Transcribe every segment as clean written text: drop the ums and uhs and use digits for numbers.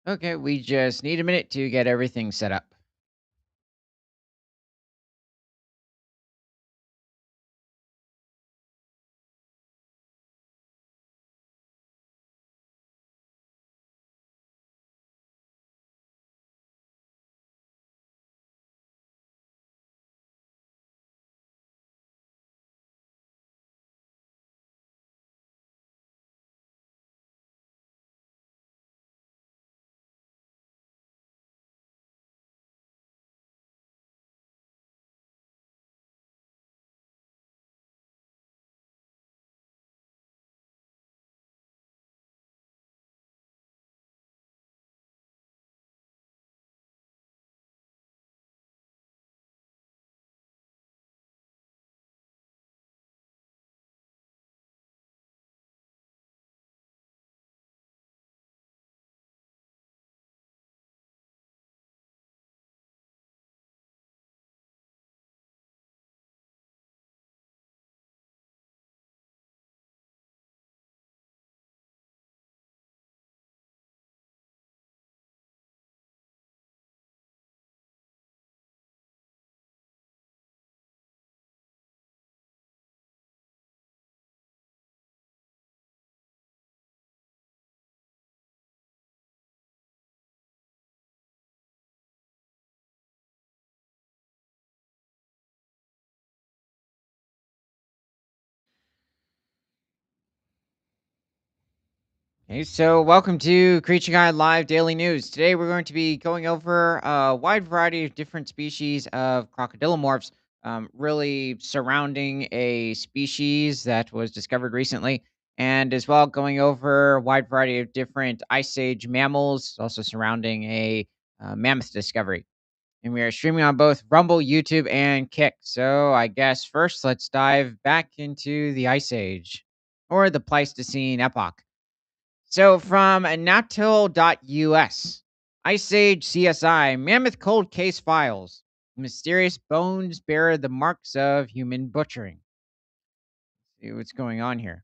Okay, we just need a minute to get everything set up. Okay, so welcome to Creature Guide Live Daily News. Today we're going to be going over a wide variety of different species of crocodilomorphs, really surrounding a species that was discovered recently, and as well going over a wide variety of different ice age mammals, also surrounding a mammoth discovery. And we are streaming on both Rumble, YouTube, and Kick. So I guess first let's dive back into the Ice Age or the Pleistocene epoch. So from natil.us, Ice Age CSI, Mammoth Cold Case Files. Mysterious bones bear the marks of human butchering. See what's going on here.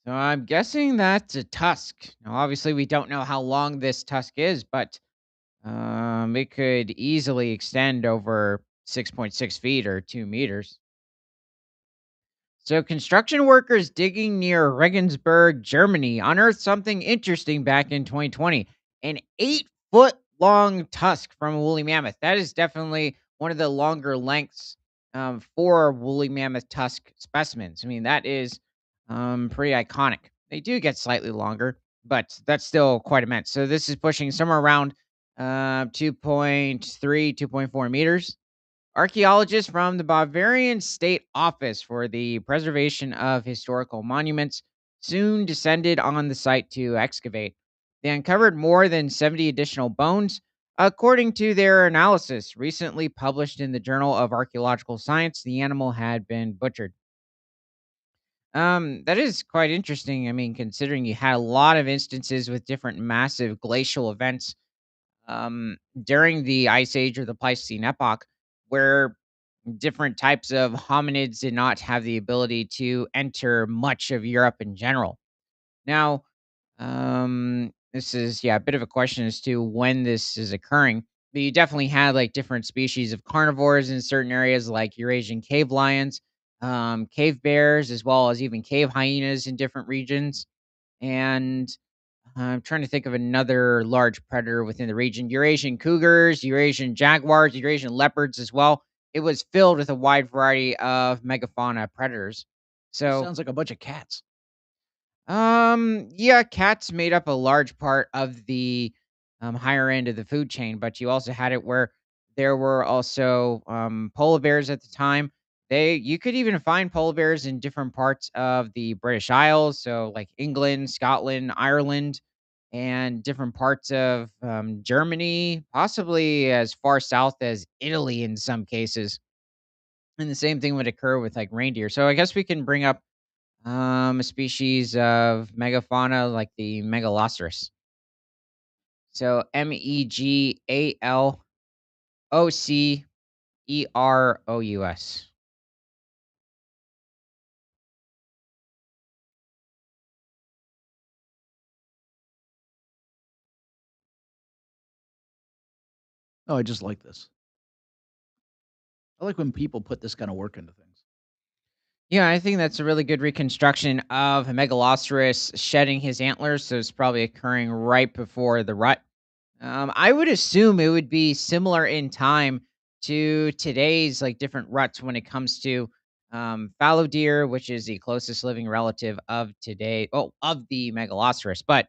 So I'm guessing that's a tusk. Now, obviously, we don't know how long this tusk is, but it could easily extend over 6.6 feet or 2 meters. So, construction workers digging near Regensburg, Germany, unearthed something interesting back in 2020, an 8-foot long tusk from a woolly mammoth. That is definitely one of the longer lengths for woolly mammoth tusk specimens. I mean, that is pretty iconic. They do get slightly longer, but that's still quite immense. So, this is pushing somewhere around 2.3, 2.4 meters. Archaeologists from the Bavarian State Office for the Preservation of Historical Monuments soon descended on the site to excavate. They uncovered more than 70 additional bones, according to their analysis recently published in the Journal of Archaeological Science. The animal had been butchered. That is quite interesting. I mean, considering you had a lot of instances with different massive glacial events during the Ice Age or the Pleistocene epoch, where different types of hominids did not have the ability to enter much of Europe in general. Now, this is a bit of a question as to when this is occurring. But you definitely had like different species of carnivores in certain areas, like Eurasian cave lions, cave bears, as well as even cave hyenas in different regions. And I'm trying to think of another large predator within the region. Eurasian cougars, Eurasian jaguars, Eurasian leopards as well. It was filled with a wide variety of megafauna predators. This So, sounds like a bunch of cats. yeah, cats made up a large part of the higher end of the food chain, but you also had it where there were also polar bears at the time. You could even find polar bears in different parts of the British Isles, so like England, Scotland, Ireland, and different parts of Germany, possibly as far south as Italy in some cases. And the same thing would occur with like reindeer. So I guess we can bring up a species of megafauna like the megaloceros. So Megaloclerous. Oh, I just like this. I like when people put this kind of work into things. Yeah, I think that's a really good reconstruction of a Megaloceros shedding his antlers, so it's probably occurring right before the rut. I would assume it would be similar in time to today's like different ruts when it comes to fallow deer, which is the closest living relative of today, of the Megaloceros. But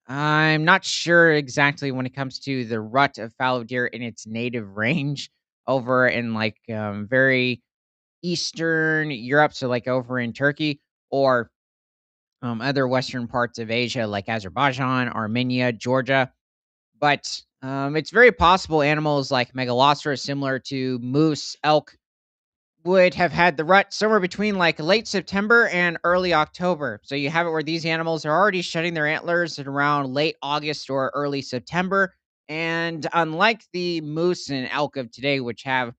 I'm not sure exactly when it comes to the rut of fallow deer in its native range over in like very Eastern Europe, so like over in Turkey or other Western parts of Asia like Azerbaijan, Armenia, Georgia. But it's very possible animals like Megaloceros, similar to moose, elk, would have had the rut somewhere between like late September and early October. So you have it where these animals are already shedding their antlers at around late August or early September. And unlike the moose and elk of today, which have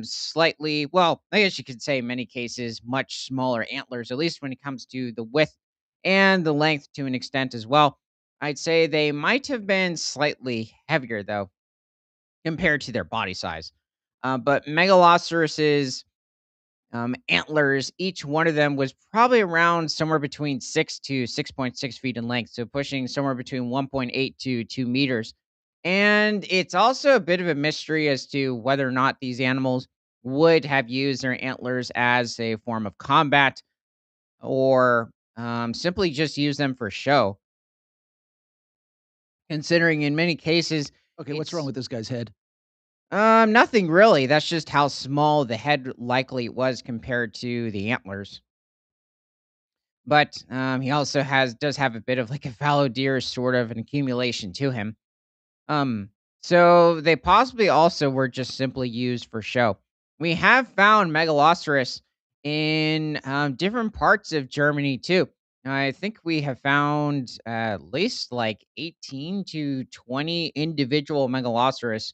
slightly, well, I guess you could say in many cases, much smaller antlers, at least when it comes to the width and the length to an extent as well. I'd say they might have been slightly heavier though compared to their body size. But Megaloceros antlers, each one of them was probably around somewhere between 6 to 6.6 feet in length, so pushing somewhere between 1.8 to 2 meters. And it's also a bit of a mystery as to whether or not these animals would have used their antlers as a form of combat or simply just use them for show, considering in many cases Okay, what's wrong it's with this guy's head? nothing really. That's just how small the head likely was compared to the antlers. But, he also does have a bit of, like, a fallow deer sort of an accumulation to him. Um, so they possibly also were just simply used for show. We have found Megaloceros in, different parts of Germany too. I think we have found at least, like, 18 to 20 individual Megaloceros,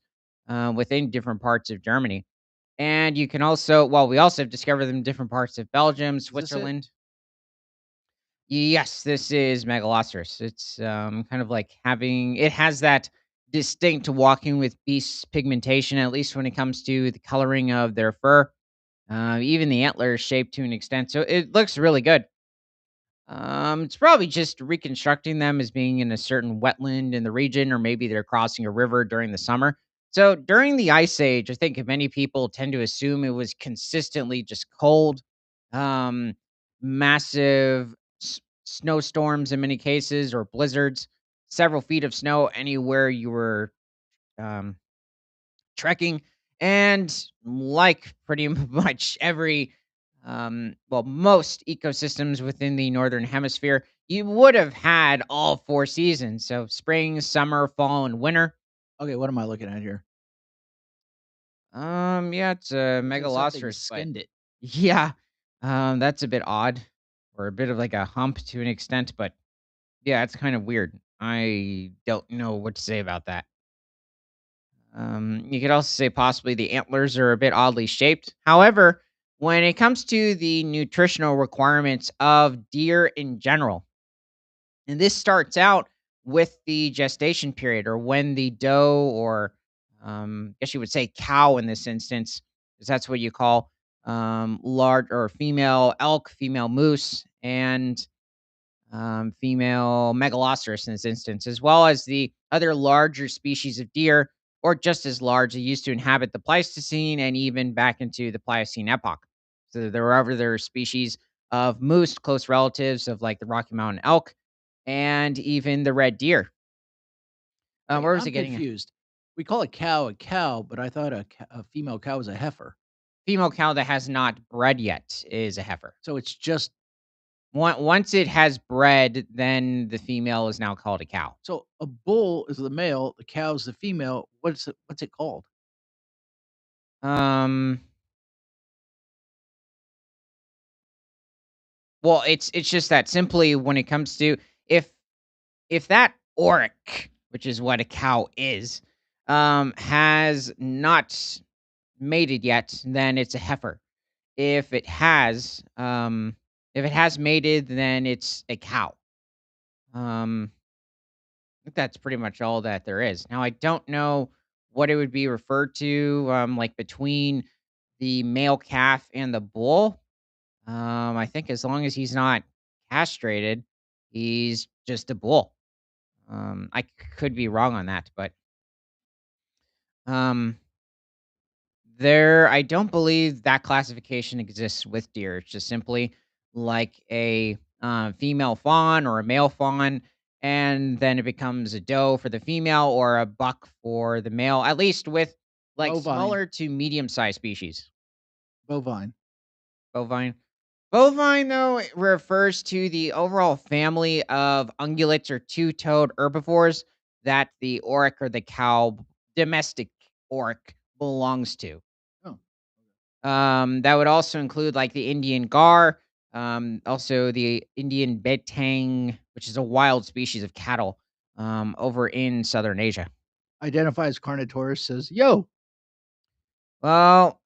within different parts of Germany. And you can also we also have discovered them in different parts of Belgium, Is this it? Switzerland. Yes, this is Megaloceros. It's, kind of like having it has that distinct walking with beast pigmentation, at least when it comes to the coloring of their fur. Even the antler is shaped to an extent, so it looks really good. It's probably just reconstructing them as being in a certain wetland in the region, or maybe they're crossing a river during the summer. So during the Ice Age, I think many people tend to assume it was consistently just cold, um, massive snowstorms in many cases, or blizzards, several feet of snow anywhere you were um, trekking, and like pretty much every most ecosystems within the northern hemisphere, you would have had all four seasons, so spring, summer, fall, and winter. Okay, what am I looking at here? Yeah, it's a Looks like something Megaloceros, but skinned it. yeah, that's a bit odd, or a bit of like a hump to an extent, but yeah, it's kind of weird. I don't know what to say about that. You could also say possibly the antlers are a bit oddly shaped. However, when it comes to the nutritional requirements of deer in general, and this starts out with the gestation period, or when the doe, or I guess you would say cow in this instance, because that's what you call large or female elk, female moose, and female Megaloceros in this instance, as well as the other larger species of deer, or just as large, that used to inhabit the Pleistocene and even back into the Pliocene epoch. So there were other species of moose, close relatives of like the Rocky Mountain elk, and even the red deer. Wait, Where was I'm it getting at? confused. We call a cow, but I thought a female cow was a heifer. Female cow that has not bred yet is a heifer. So it's just Once it has bred, then the female is now called a cow. so a bull is the male, the cow is the female. What's it called? Um, Well, it's just that simply when it comes to if if that oric, which is what a cow is, has not mated yet, then it's a heifer. If it has, if it has mated, then it's a cow. I think that's pretty much all that there is. Now, I don't know. what it would be referred to, like between the male calf and the bull. I think as long as he's not castrated, he's just a bull. I could be wrong on that, but um, I don't believe that classification exists with deer. It's just simply like a female fawn or a male fawn, and then it becomes a doe for the female or a buck for the male, at least with like Bovine, smaller to medium sized species. bovine. Bovine. Bovine, though, it refers to the overall family of ungulates or two-toed herbivores that the oric or the cow domestic oric belongs to. Oh, That would also include like the Indian gar, also the Indian betang, which is a wild species of cattle over in southern Asia. identifies Carnotaurus, says, "Yo, Well,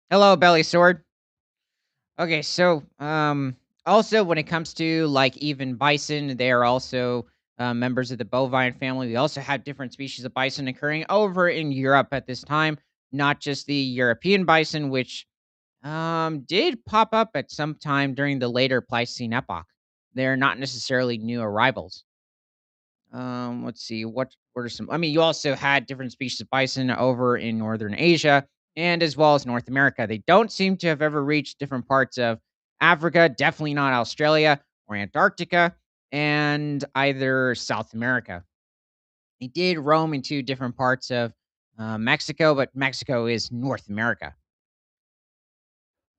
hello, belly sword. Okay, so also when it comes to like even bison, they are also members of the bovine family. We also have different species of bison occurring over in Europe at this time, not just the European bison, which did pop up at some time during the later Pleistocene epoch. They're not necessarily new arrivals. Let's see, what are some? I mean, you also had different species of bison over in northern Asia and as well as North America. They don't seem to have ever reached different parts of Africa, definitely not Australia or Antarctica, and either South America. They did roam into different parts of Mexico, but Mexico is North America.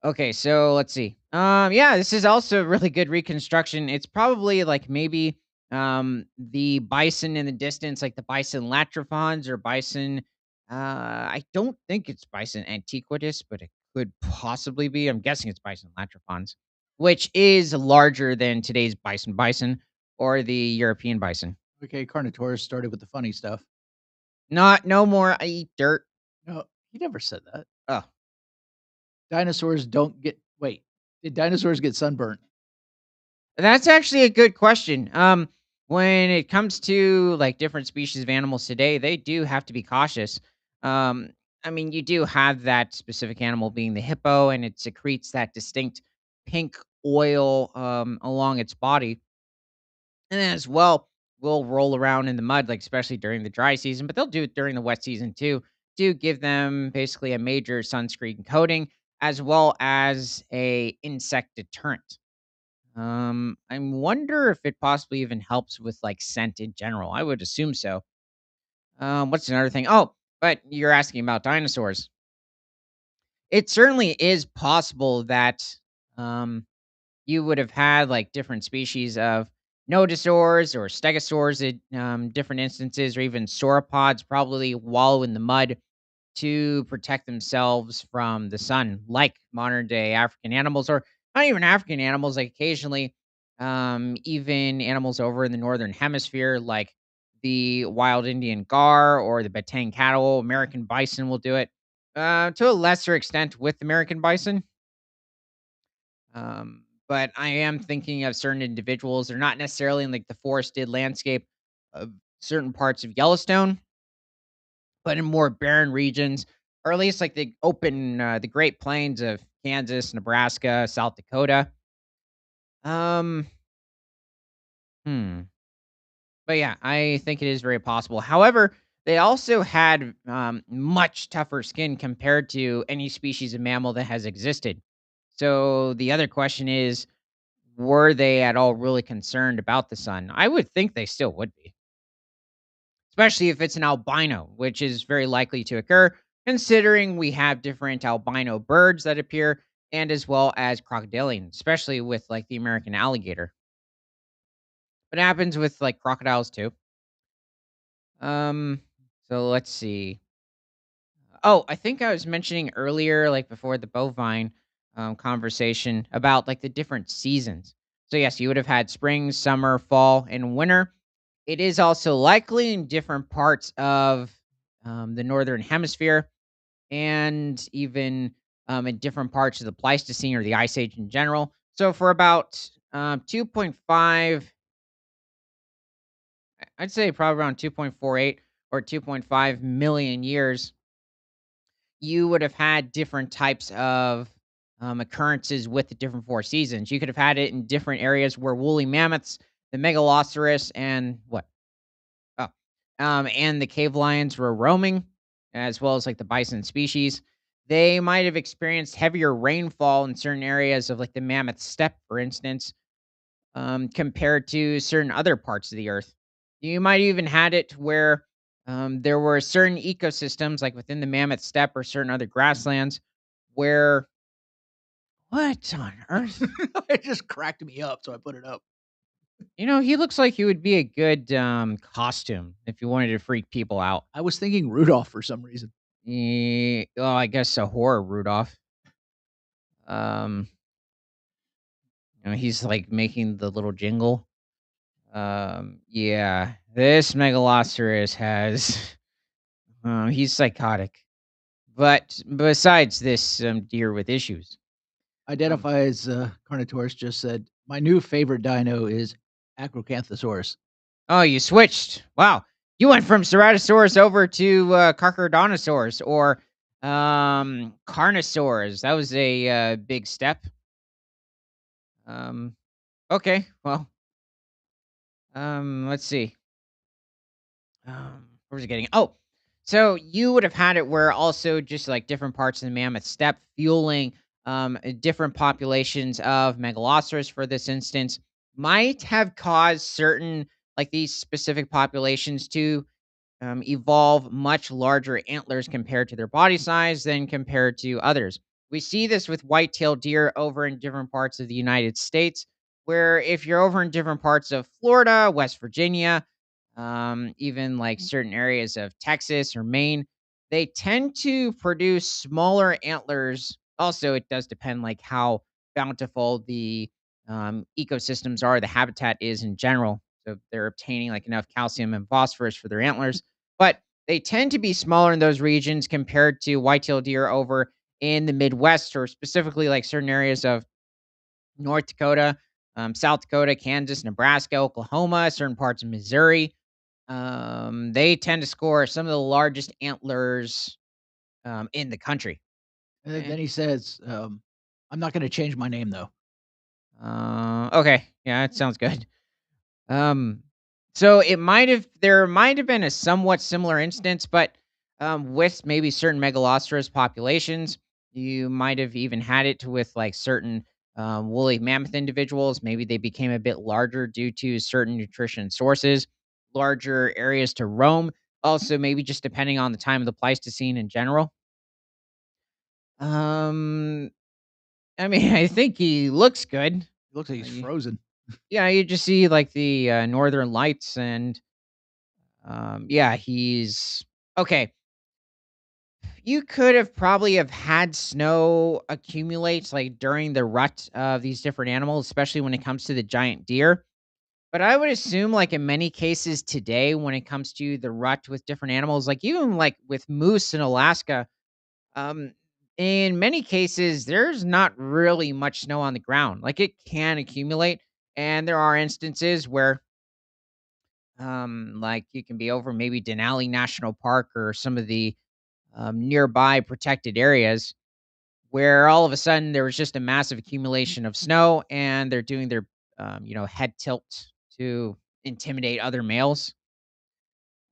Okay, so let's see. Yeah, this is also really good reconstruction. It's probably like maybe the bison in the distance, like the bison latrifons or bison. I don't think it's bison antiquus, but it could possibly be. I'm guessing it's bison latrifons, which is larger than today's bison or the European bison. okay." Carnotaurus started with the funny stuff. Not no more. I eat dirt. No, he never said that. Oh, Dinosaurs don't get. Wait, did dinosaurs get sunburnt? that's actually a good question. When it comes to like different species of animals today, they do have to be cautious. Um, I mean, you do have that specific animal being the hippo, and it secretes that distinct pink oil along its body, and then as well, will roll around in the mud, like especially during the dry season, but they'll do it during the wet season too. To give them basically a major sunscreen coating as well as a insect deterrent. I wonder if it possibly even helps with like scent in general. I would assume so. What's another thing? Oh, but you're asking about dinosaurs. It certainly is possible that um you would have had like different species of nodosaurs or stegosaurs at different instances, or even sauropods probably wallow in the mud to protect themselves from the sun, like modern day African animals, or not even African animals, like occasionally, even animals over in the northern hemisphere, like the wild Indian gar or the Batang cattle. American bison will do it to a lesser extent with American bison. But I am thinking of certain individuals. They're not necessarily in like the forested landscape of certain parts of Yellowstone, but in more barren regions, or at least like the open, the Great Plains of Kansas, Nebraska, South Dakota. Um, hmm. But yeah, I think it is very possible. However, they also had much tougher skin compared to any species of mammal that has existed. So the other question is, were they at all really concerned about the sun? I would think they still would be, especially if it's an albino, which is very likely to occur, considering we have different albino birds that appear, and as well as crocodilians, especially with like the American alligator. But it happens with like crocodiles too. Um, so let's see. Oh, I think I was mentioning earlier, like before the bovine conversation, about like the different seasons. So yes, you would have had spring, summer, fall, and winter. It is also likely in different parts of the northern hemisphere, and even in different parts of the Pleistocene or the Ice Age in general. So for about 2.5, I'd say probably around 2.48 or 2.5 million years, you would have had different types of occurrences with the different four seasons. You could have had it in different areas where woolly mammoths, the megaloceros, and what? Oh, and the cave lions were roaming, as well as like the bison species. They might have experienced heavier rainfall in certain areas of like the mammoth steppe, for instance, compared to certain other parts of the earth. You might even had it where there were certain ecosystems, like within the mammoth steppe or certain other grasslands, where what on earth? It just cracked me up, so I put it up. He looks like he would be a good costume if you wanted to freak people out. I was thinking Rudolph for some reason. Oh, I guess a horror Rudolph. Um, he's like making the little jingle. Yeah, this Megaloceros has. He's psychotic. But besides this deer with issues, um, Identifies Carnotaurus just said, "My new favorite dino is Acrocanthosaurus." oh, you switched. Wow, you went from Ceratosaurus over to Carcharodontosaurus or Carnosaurs. That was a big step. Um, okay, well, let's see. Where was it getting? Oh, so you would have had it where also just like different parts of the mammoth steppe fueling different populations of megaloceros for this instance might have caused certain like these specific populations to evolve much larger antlers compared to their body size than compared to others. We see this with white-tailed deer over in different parts of the United States, where if you're over in different parts of Florida, West Virginia, even like certain areas of Texas or Maine, they tend to produce smaller antlers. Also, it does depend like how bountiful the ecosystems are, the habitat is in general. So they're obtaining like enough calcium and phosphorus for their antlers, but they tend to be smaller in those regions compared to white-tailed deer over in the Midwest or specifically like certain areas of North Dakota, South Dakota, Kansas, Nebraska, Oklahoma, certain parts of Missouri. They tend to score some of the largest antlers in the country. And Eh, then he says, "I'm not gonna change my name, though." okay, yeah, that sounds good. Um, so there might have been a somewhat similar instance, but with maybe certain Megaloceros populations, you might have even had it with like certain woolly mammoth individuals. Maybe they became a bit larger due to certain nutrition sources, larger areas to roam. Also, maybe just depending on the time of the Pleistocene in general. Um, I mean, I think he looks good. He looks like Uh, he's you, frozen. yeah, you just see like the northern lights and yeah, he's okay. You could have probably have had snow accumulate like during the rut of these different animals, especially when it comes to the giant deer. But I would assume, like in many cases today, when it comes to the rut with different animals, like even like with moose in Alaska, um, in many cases, there's not really much snow on the ground. Like it can accumulate, and there are instances where like you can be over maybe Denali National Park or some of the nearby protected areas where all of a sudden there was just a massive accumulation of snow and they're doing their head tilt to intimidate other males.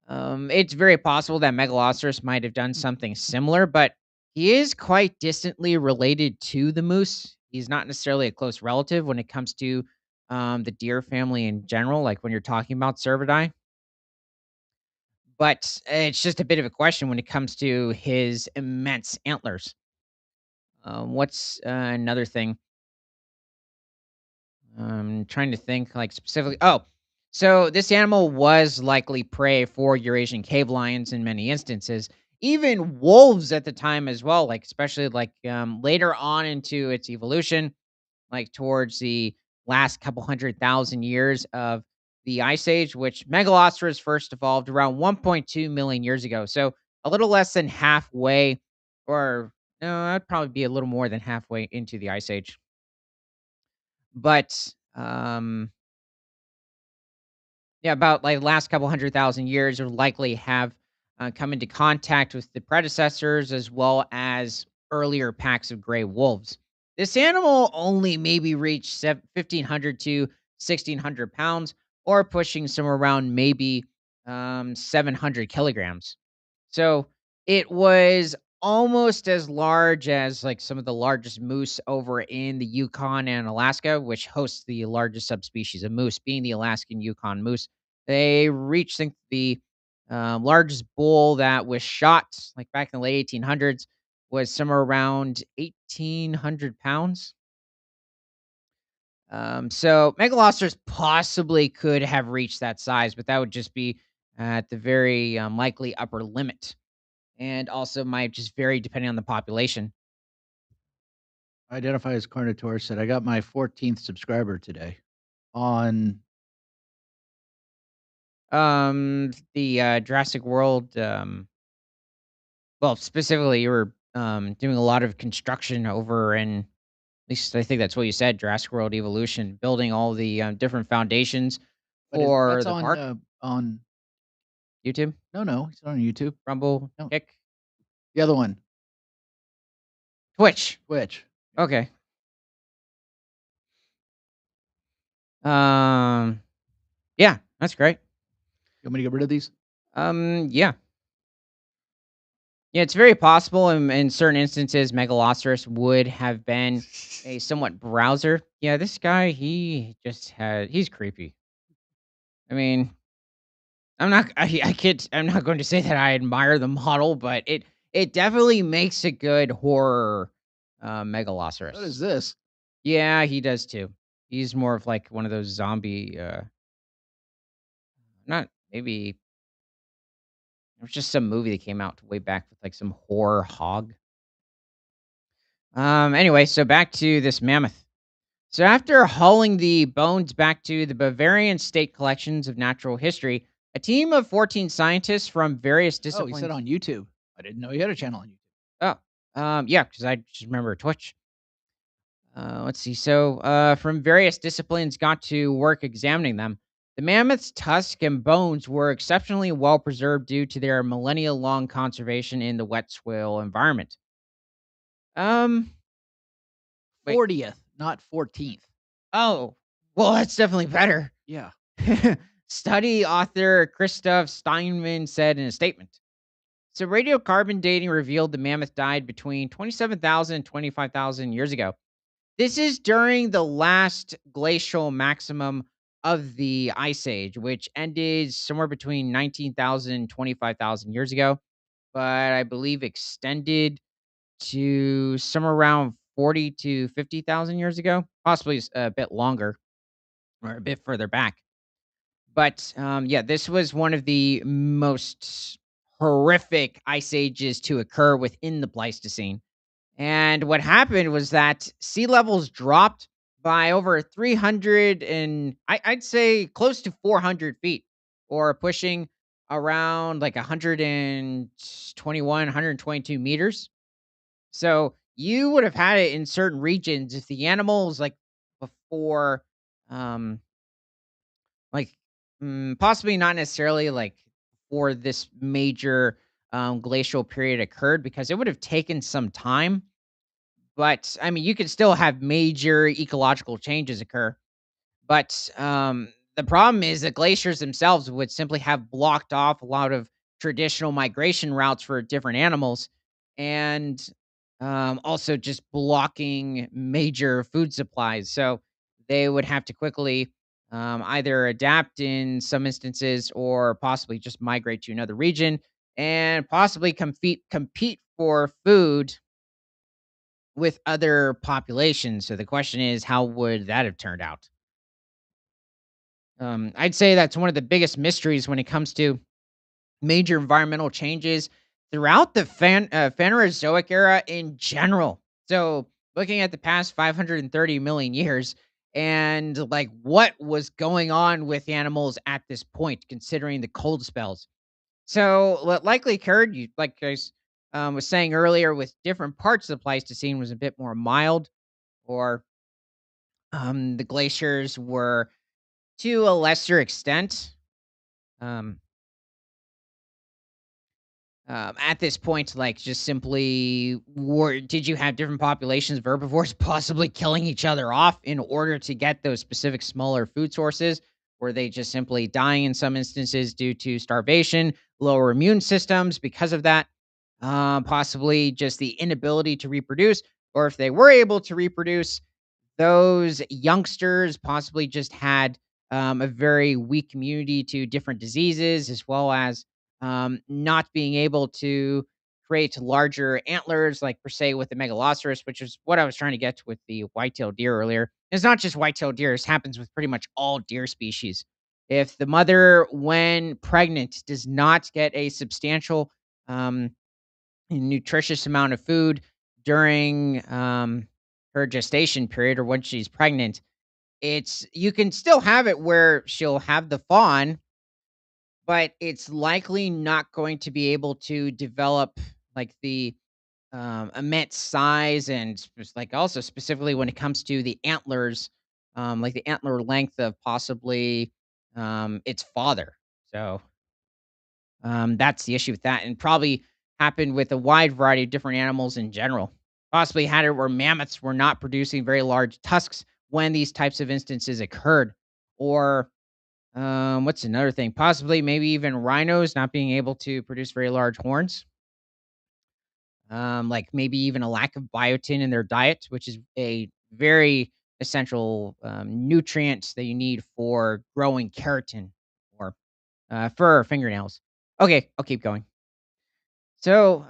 It's very possible that Megaloceros might have done something similar, but he is quite distantly related to the moose. He's not necessarily a close relative when it comes to the deer family in general, like when you're talking about cervidae. But it's just a bit of a question when it comes to his immense antlers. What's another thing? Trying to think like specifically. Oh, so this animal was likely prey for Eurasian cave lions in many instances, even wolves at the time as well. Like especially like later on into its evolution, like towards the last couple 100,000 years of the Ice Age, which Megaloceros first evolved around 1.2 million years ago. So a little less than halfway, or no, that'd probably be a little more than halfway into the Ice Age. But Yeah, about like the last couple 100,000 years would likely have come into contact with the predecessors as well as earlier packs of gray wolves. This animal only maybe reached 1,500 to 1,600 pounds, or pushing somewhere around maybe 700 kilograms. So it was almost as large as like some of the largest moose over in the Yukon and Alaska, which hosts the largest subspecies of moose, being the Alaskan Yukon moose. They reached, think, the largest bull that was shot like back in the late 1800s was somewhere around 1,800 pounds. So Megalosters possibly could have reached that size, but that would just be at the very likely upper limit, and also might just vary depending on the population. Identify as Carnotaurus said, I got my 14th subscriber today on The Jurassic World, well, specifically, you were doing a lot of construction over in, at least I think that's what you said, Jurassic World Evolution, building all the different foundations but is for that's the park. on YouTube, no, no, it's not on YouTube. Rumble, No, Kick, the other one, Twitch. Twitch. Yeah. Okay. Um, yeah, that's great. You want me to get rid of these? Yeah. Yeah, it's very possible in certain instances, Megaloceros would have been a somewhat browser. Yeah, this guy, he's creepy. I mean, I'm not going to say that I admire the model, but it definitely makes a good horror What is Megaloceros. this? Yeah, he does too. He's more of like one of those zombie not maybe it was just some movie that came out way back with like some horror hog. Anyway, so back to this mammoth. So, after hauling the bones back to the Bavarian State Collections of Natural History, a team of 14 scientists from various Oh, he said disciplines. on YouTube. I didn't know he had a channel on YouTube. Oh, yeah, because I just remember Twitch. Let's see. So, from various disciplines got to work examining them. The mammoth's tusk and bones were exceptionally well preserved due to their millennia long conservation in the wet soil environment. Um, wait. 40th, not 14th. Oh, well, that's definitely better. Yeah. Study author Christoph Steinman said in a statement. So, radiocarbon dating revealed the mammoth died between 27,000 and 25,000 years ago. This is during the last glacial maximum of the Ice Age, which ended somewhere between 19,000 and 25,000 years ago, but I believe extended to somewhere around 40 to 50,000 years ago, possibly a bit longer or a bit further back. But, yeah, this was one of the most horrific ice ages to occur within the Pleistocene. And what happened was that sea levels dropped by over 300 and I'd say close to 400 feet, or pushing around like 121, 122 meters. So you would have had it in certain regions if the animals like before, um, like, possibly not necessarily, like, for this major, glacial period occurred because it would have taken some time, but, I mean, you could still have major ecological changes occur. But, the problem is that glaciers themselves would simply have blocked off a lot of traditional migration routes for different animals, and, also just blocking major food supplies. So they would have to quickly, either adapt in some instances or possibly just migrate to another region and possibly compete for food with other populations. So the question is, how would that have turned out? I'd say that's one of the biggest mysteries when it comes to major environmental changes throughout the Phanerozoic era in general. So, looking at the past 530 million years and like what was going on with animals at this point, considering the cold spells. So, what likely occurred, you like I was saying earlier, with different parts of the Pleistocene was a bit more mild, or the glaciers were to a lesser extent. Um, at this point, like, just simply, did you have different populations of herbivores possibly killing each other off in order to get those specific smaller food sources? Were they just simply dying in some instances due to starvation, lower immune systems because of that? Possibly just the inability to reproduce, or if they were able to reproduce, those youngsters possibly just had a very weak immunity to different diseases, as well as not being able to create larger antlers, like per se with the megaloceros, which is what I was trying to get to with the white-tailed deer earlier. It's not just white-tailed deer; this happens with pretty much all deer species. If the mother, when pregnant, does not get a substantial um, nutritious amount of food during her gestation period or when she's pregnant, you can still have it where she'll have the fawn, but it's likely not going to be able to develop like the immense size and like also specifically when it comes to the antlers, like the antler length of possibly its father. So that's the issue with that, and probably happened with a wide variety of different animals in general. Possibly had it where mammoths were not producing very large tusks when these types of instances occurred. Or what's another thing? Possibly maybe even rhinos not being able to produce very large horns. Like maybe even a lack of biotin in their diet, which is a very essential nutrient that you need for growing keratin or fur or fingernails. Okay, I'll keep going. So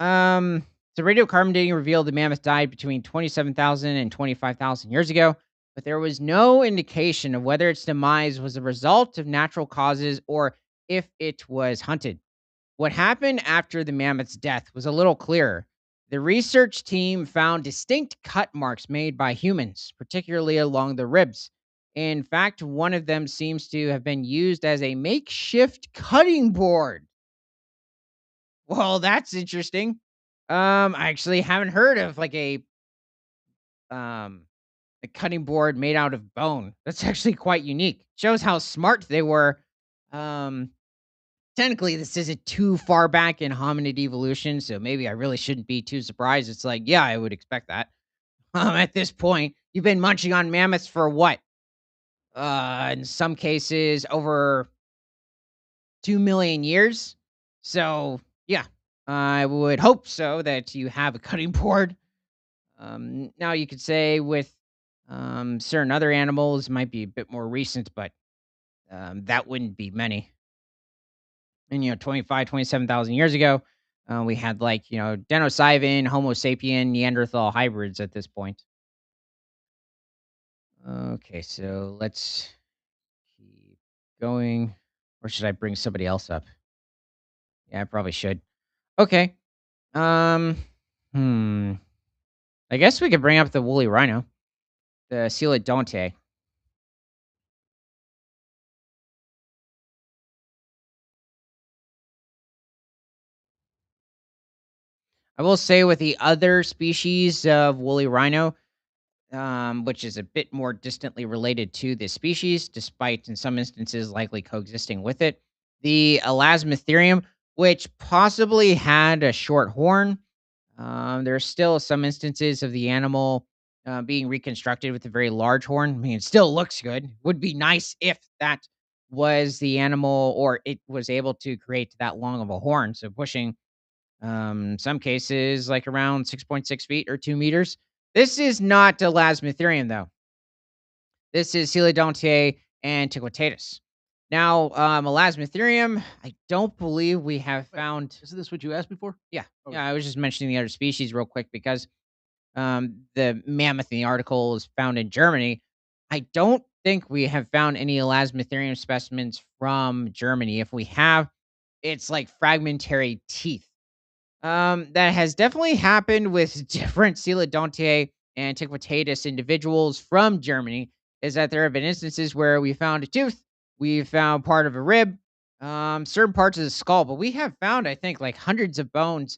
radiocarbon dating revealed the mammoth died between 27,000 and 25,000 years ago, but there was no indication of whether its demise was a result of natural causes or if it was hunted. What happened after the mammoth's death was a little clearer. The research team found distinct cut marks made by humans, particularly along the ribs. In fact, one of them seems to have been used as a makeshift cutting board. Well, that's interesting. I actually haven't heard of like um a cutting board made out of bone. That's actually quite unique. Shows how smart they were. Um, Technically, this isn't too far back in hominid evolution, so maybe I really shouldn't be too surprised. It's like, yeah, I would expect that. At this point, you've been munching on mammoths for what? In some cases, over 2 million years. So, yeah, I would hope so that you have a cutting board. Now you could say with certain other animals might be a bit more recent, but that wouldn't be many. And 27,000 years ago, we had like Denisovan, Homo sapien, Neanderthal hybrids at this point. Okay, so let's keep going, or should I bring somebody else up? Yeah, I probably should. Okay. Um. Hmm. I guess we could bring up the woolly rhino, the Coelodonte. I will say with the other species of woolly rhino, which is a bit more distantly related to this species, despite in some instances likely coexisting with it, the Elasmotherium, which possibly had a short horn. There are still some instances of the animal being reconstructed with a very large horn. I mean, it still looks good. Would be nice if that was the animal or it was able to create that long of a horn. So pushing some cases like around 6.6 feet or 2 meters. This is not Elasmotherium though. This is Coelodontia antiquitatus. Now, Elasmotherium, I don't believe we have Wait, found. isn't this what you asked me for? Yeah, Okay. yeah. I was just mentioning the other species real quick because the mammoth in the article is found in Germany. I don't think we have found any Elasmotherium specimens from Germany. If we have, it's like fragmentary teeth. That has definitely happened with different Coelodontia antiquitatus individuals from Germany. Is that there have been instances where we found a tooth, we found part of a rib, certain parts of the skull, but we have found, I think, like hundreds of bones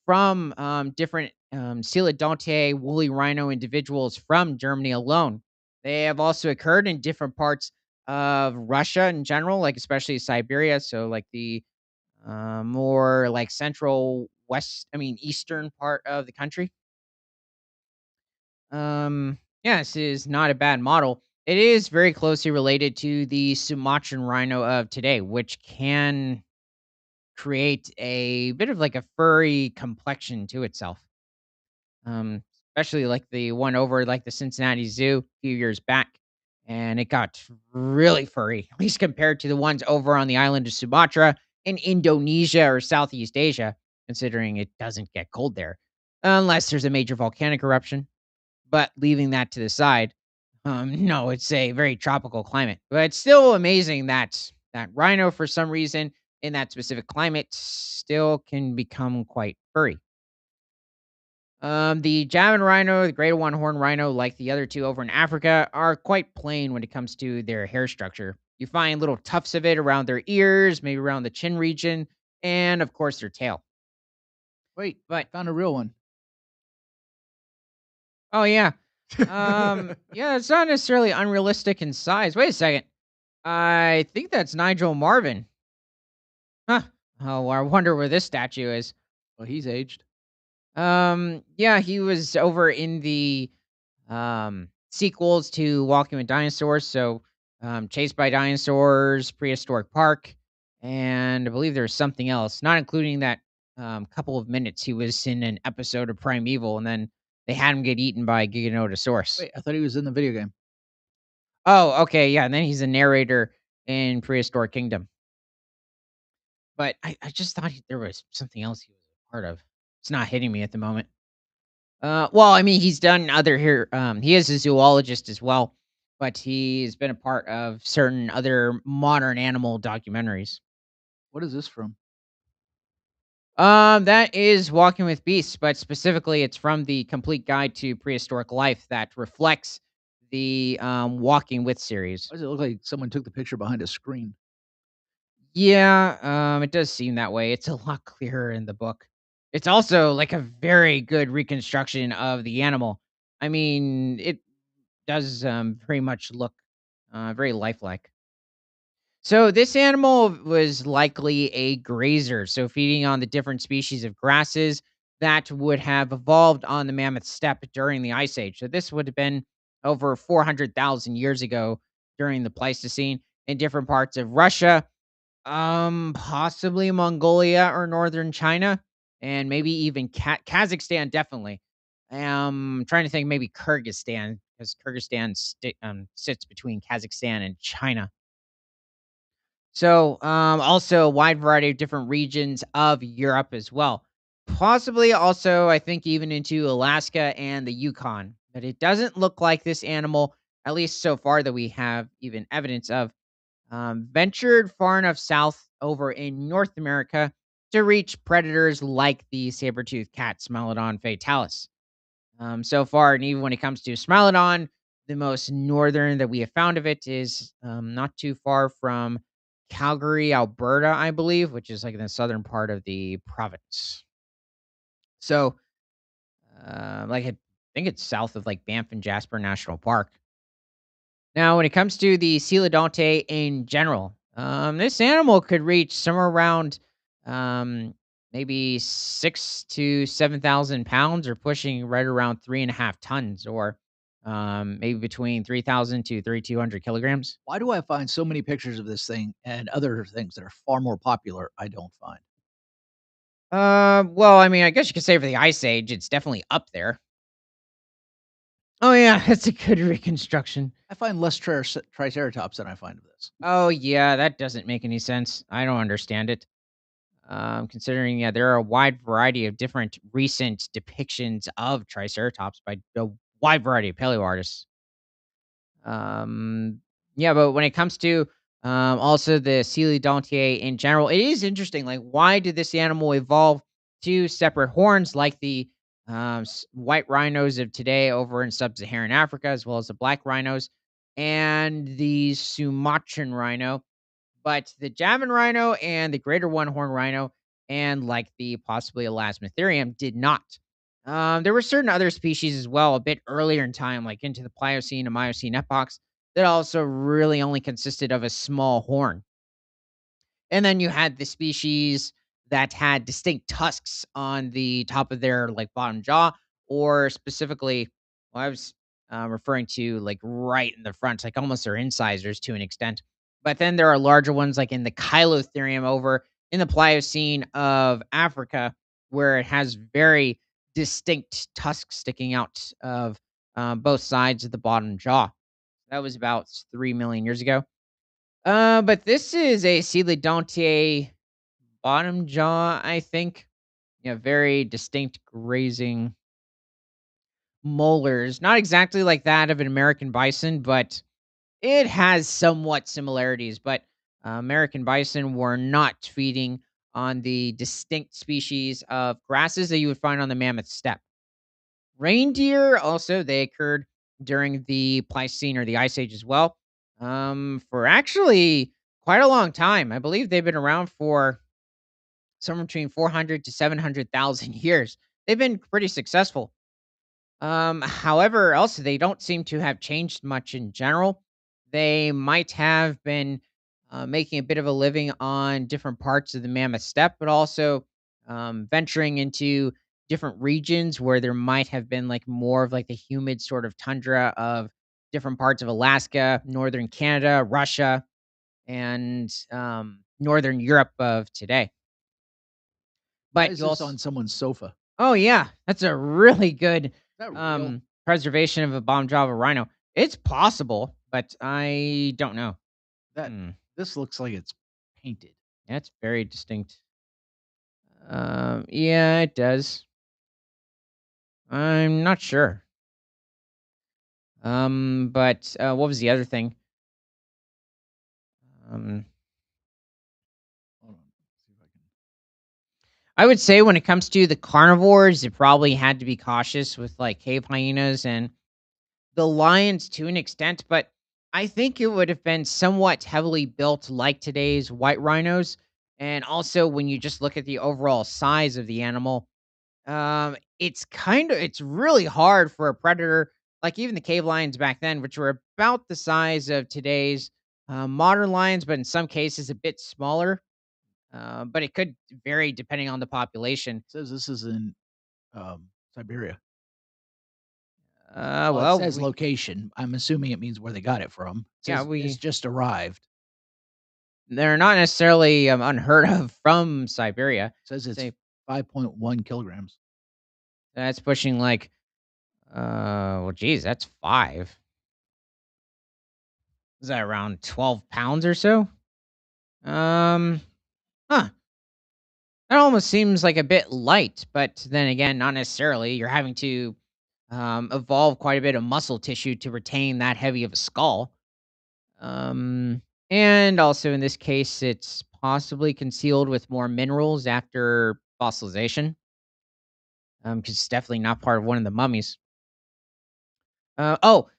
from different Coelodontia woolly rhino individuals from Germany alone. They have also occurred in different parts of Russia in general, like especially Siberia. So like the more like central west, I mean eastern part of the country. Yes, is not a bad model. It is very closely related to the Sumatran rhino of today, which can create a bit of like a furry complexion to itself. Um, Especially like the one over like the Cincinnati Zoo a few years back, and it got really furry, at least compared to the ones over on the island of Sumatra in Indonesia or Southeast Asia, considering it doesn't get cold there unless there's a major volcanic eruption. But leaving that to the side, no, it's a very tropical climate. But it's still amazing that that rhino, for some reason, in that specific climate, still can become quite furry. The Javan rhino, the greater one horn rhino, like the other two over in Africa, are quite plain when it comes to their hair structure. You find little tufts of it around their ears, maybe around the chin region, and of course their tail. Wait, I But found a real one. oh yeah, yeah, it's not necessarily unrealistic in size. Wait a second, I think that's Nigel Marvin. Huh. Oh, I wonder where this statue is. Well, he's aged. Yeah, he was over in the sequels to Walking with Dinosaurs. So, Chased by Dinosaurs, Prehistoric Park, and I believe there's something else, not including that couple of minutes he was in an episode of Primeval, and then they had him get eaten by Giganotosaurus. Wait, I thought he was in the video game. Oh, okay, yeah, and then he's a narrator in Prehistoric Kingdom. But I just thought there was something else he was a part of. It's not hitting me at the moment. Well, I mean, he's done other here. He is a zoologist as well, but he's been a part of certain other modern animal documentaries. What is this from? That is Walking with Beasts, but specifically, it's from the Complete Guide to Prehistoric Life that reflects the Walking with series. Why does it look like someone took the picture behind a screen? Yeah, it does seem that way. It's a lot clearer in the book. It's also like a very good reconstruction of the animal. I mean, it does pretty much look very lifelike. So this animal was likely a grazer, so feeding on the different species of grasses that would have evolved on the mammoth steppe during the ice age. So this would have been over 400,000 years ago during the Pleistocene in different parts of Russia, possibly Mongolia or northern China, and maybe even Kazakhstan. Definitely. Trying to think maybe Kyrgyzstan because Kyrgyzstan sits between Kazakhstan and China. So, also a wide variety of different regions of Europe as well. Possibly also, I think, even into Alaska and the Yukon. But it doesn't look like this animal, at least so far that we have even evidence of, ventured far enough south over in North America to reach predators like the saber-toothed cat Smilodon fatalis. So far, and even when it comes to Smilodon, the most northern that we have found of it is not too far from Calgary, Alberta, I believe, which is like in the southern part of the province. So, I think it's south of like Banff and Jasper National Park. Now, when it comes to the Coelodonte in general, this animal could reach somewhere around um, maybe 6 to 7,000 pounds, or pushing right around 3.5 tons, or maybe between 3,000 to 3,200 kilograms. Why do I find so many pictures of this thing and other things that are far more popular I don't find? Well, I mean, I guess you could say for the Ice Age, it's definitely up there. Oh yeah, that's a good reconstruction. I find less triceratops than I find of this. Oh yeah, that doesn't make any sense. I don't understand it. Considering, yeah, there are a wide variety of different recent depictions of Triceratops by a wide variety of paleo artists. Um, yeah, but when it comes to also the Coelodontiae in general, it is interesting. Like, why did this animal evolve two separate horns like the white rhinos of today over in sub-Saharan Africa, as well as the black rhinos and the Sumatran rhino? But the Javan rhino and the greater one horn rhino and like the possibly Elasmotherium did not. There were certain other species as well a bit earlier in time, like into the Pliocene and Miocene epochs, that also really only consisted of a small horn. And then you had the species that had distinct tusks on the top of their like bottom jaw, or specifically, well, I was referring to like right in the front, like almost their incisors to an extent. But then there are larger ones like in the Chylothyrium over in the Pliocene of Africa, where it has very distinct tusks sticking out of both sides of the bottom jaw. That was about 3 million years ago. But this is a Coelodontia bottom jaw, I think. Yeah, very distinct grazing molars. Not exactly like that of an American bison, but it has somewhat similarities. But American bison were not feeding on the distinct species of grasses that you would find on the mammoth steppe. Reindeer also they occurred during the Pleistocene or the Ice Age as well. For actually quite a long time. I believe they've been around for somewhere between 400 to 700,000 years. They've been pretty successful. However, also they don't seem to have changed much in general. They might have been making a bit of a living on different parts of the Mammoth Steppe, but also venturing into different regions where there might have been like more of like the humid sort of tundra of different parts of Alaska, northern Canada, Russia, and northern Europe of today. Why But is you this also, on someone's sofa? oh yeah, that's a really good Is that real? preservation of a bomb Java rhino. It's possible, but I don't know. That Hmm. this looks like it's painted. That's very distinct. Yeah, it does. I'm not sure. But what was the other thing? Um, Hold on. See if I can. I would say when it comes to the carnivores, it probably had to be cautious with like cave hyenas and the lions to an extent, but I think it would have been somewhat heavily built like today's white rhinos. And also, when you just look at the overall size of the animal, it's really hard for a predator, like even the cave lions back then, which were about the size of today's modern lions, but in some cases a bit smaller. But it could vary depending on the population. It says this is in Siberia. Well, it Well, says location. I'm assuming it means where they got it from. It yeah, says it's just arrived. they're not necessarily unheard of from Siberia. It says it's Say 5.1 kilograms. that's pushing like, well, geez, that's 5. Is that around 12 pounds or so? Um, huh. That almost seems like a bit light, but then again, not necessarily. You're having to evolve quite a bit of muscle tissue to retain that heavy of a skull. Um, and also in this case, it's possibly concealed with more minerals after fossilization. Because it's definitely not part of one of the mummies.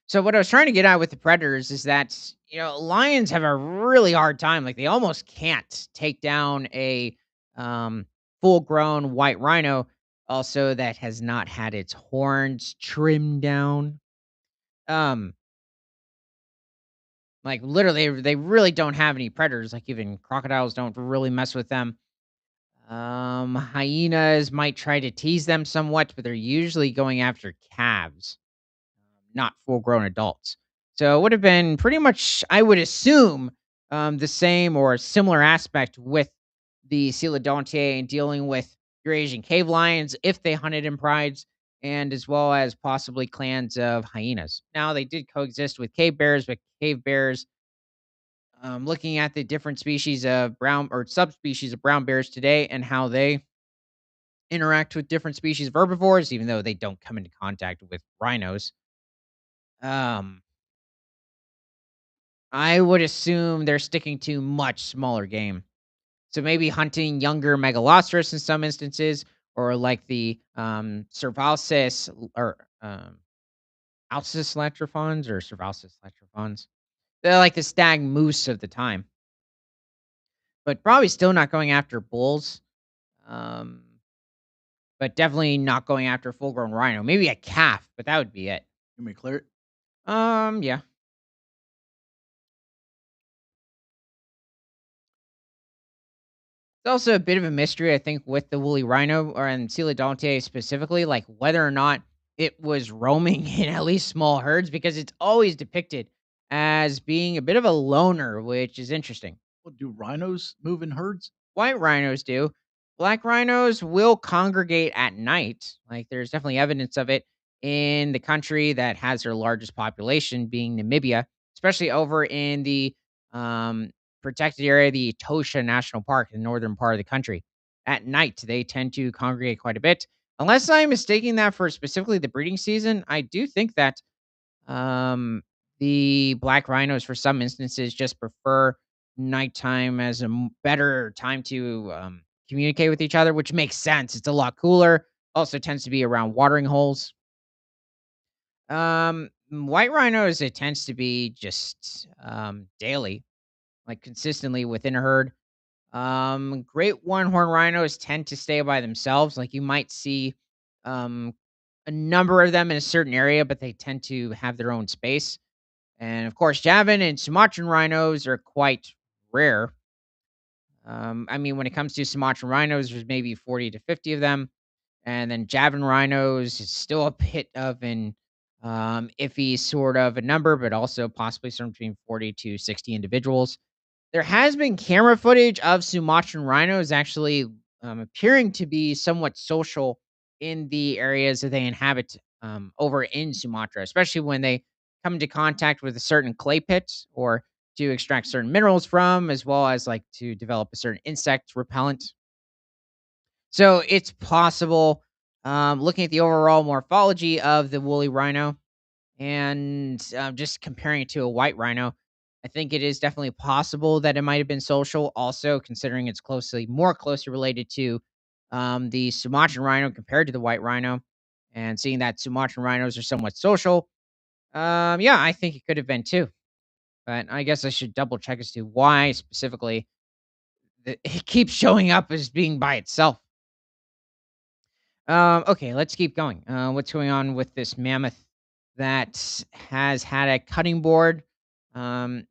So what I was trying to get at with the predators is that, lions have a really hard time. Like they almost can't take down a um, full-grown white rhino. Also, that has not had its horns trimmed down. Um, like literally, they really don't have any predators. Like even crocodiles don't really mess with them. Hyenas might try to tease them somewhat, but they're usually going after calves, not full grown adults. So it would have been pretty much, I would assume, the same or similar aspect with the Coelodontia and dealing with Eurasian cave lions if they hunted in prides, and as well as possibly clans of hyenas. Now, they did coexist with cave bears, but cave bears, looking at the different species of brown or subspecies of brown bears today and how they interact with different species of herbivores, even though they don't come into contact with rhinos. Um, I would assume they're sticking to much smaller game. So maybe hunting younger Megaloceros in some instances, or like the Cervalsis or Alcis latrofons or Cervalsis latrofons. They're like the stag moose of the time, but probably still not going after bulls. Um, but definitely not going after a full grown rhino. Maybe a calf, but that would be it. You may clear it. Yeah. It's also a bit of a mystery, I think, with the woolly rhino or and Coelodonte specifically, like whether or not it was roaming in at least small herds because it's always depicted as being a bit of a loner, which is interesting. Well, do rhinos move in herds? White rhinos do. Black rhinos will congregate at night. Like there's definitely evidence of it in the country that has their largest population, being Namibia, especially over in the um, protected area, the Etosha National Park, in the northern part of the country. At night, they tend to congregate quite a bit. Unless I'm mistaking that for specifically the breeding season, I do think that um, the black rhinos, for some instances, just prefer nighttime as a better time to communicate with each other, which makes sense. It's a lot cooler. Also tends to be around watering holes. White rhinos, it tends to be just daily, like consistently within a herd. Great one horn rhinos tend to stay by themselves. Like you might see um, a number of them in a certain area, but they tend to have their own space. And of course, Javan and Sumatran rhinos are quite rare. I mean, when it comes to Sumatran rhinos, there's maybe 40 to 50 of them. And then Javan rhinos is still a bit of an iffy sort of a number, but also possibly somewhere between 40 to 60 individuals. There has been camera footage of Sumatran rhinos actually appearing to be somewhat social in the areas that they inhabit over in Sumatra, especially when they come into contact with a certain clay pit or to extract certain minerals from, as well as like to develop a certain insect repellent. So it's possible, looking at the overall morphology of the woolly rhino, and, just comparing it to a white rhino, I think it is definitely possible that it might have been social. Also, considering it's more closely related to, the Sumatran rhino compared to the white rhino, and seeing that Sumatran rhinos are somewhat social, yeah, I think it could have been too. But I guess I should double check as to why specifically it keeps showing up as being by itself. Okay, let's keep going. What's going on with this mammoth that has had a cutting board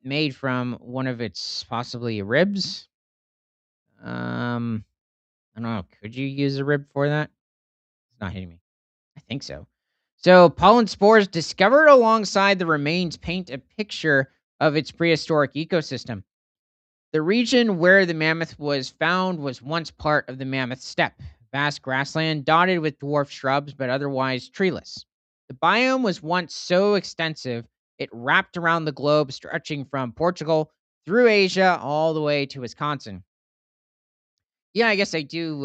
made from one of its possibly ribs? Um, I don't know. Could you use a rib for that? It's not hitting me. I think so. So, pollen spores discovered alongside the remains paint a picture of its prehistoric ecosystem. The region where the mammoth was found was once part of the Mammoth Steppe, vast grassland dotted with dwarf shrubs but otherwise treeless. The biome was once so extensive it wrapped around the globe, stretching from Portugal through Asia all the way to Wisconsin. Yeah, I guess I do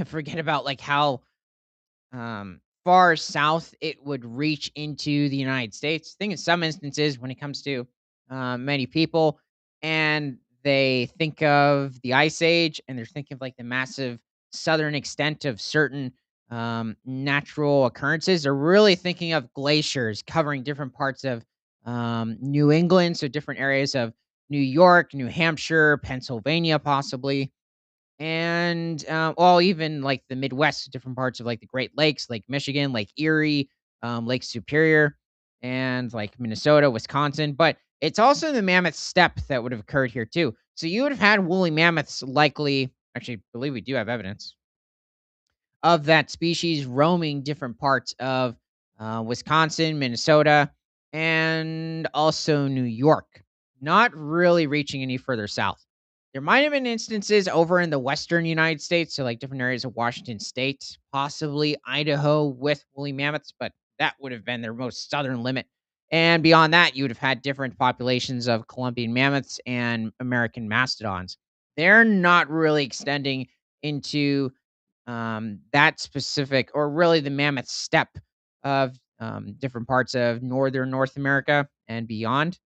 forget about like how far south it would reach into the United States. I think in some instances, when it comes to many people, and they think of the Ice Age, and they're thinking of like the massive southern extent of certain natural occurrences, they're really thinking of glaciers covering different parts of New England, so different areas of New York, New Hampshire, Pennsylvania, possibly and, well, even, like, the Midwest, different parts of, like, the Great Lakes, Lake Michigan, Lake Erie, Lake Superior, and, like, Minnesota, Wisconsin, but it's also the mammoth steppe that would have occurred here too. So you would have had woolly mammoths likely actually, I believe we do have evidence of that species roaming different parts of Wisconsin, Minnesota, and also New York, not really reaching any further south. There might have been instances over in the western United States, so like different areas of Washington state, possibly Idaho with woolly mammoths, but that would have been their most southern limit. And beyond that, you would have had different populations of Columbian mammoths and American mastodons. They're not really extending into that specific or really the mammoth steppe of different parts of northern North America and beyond.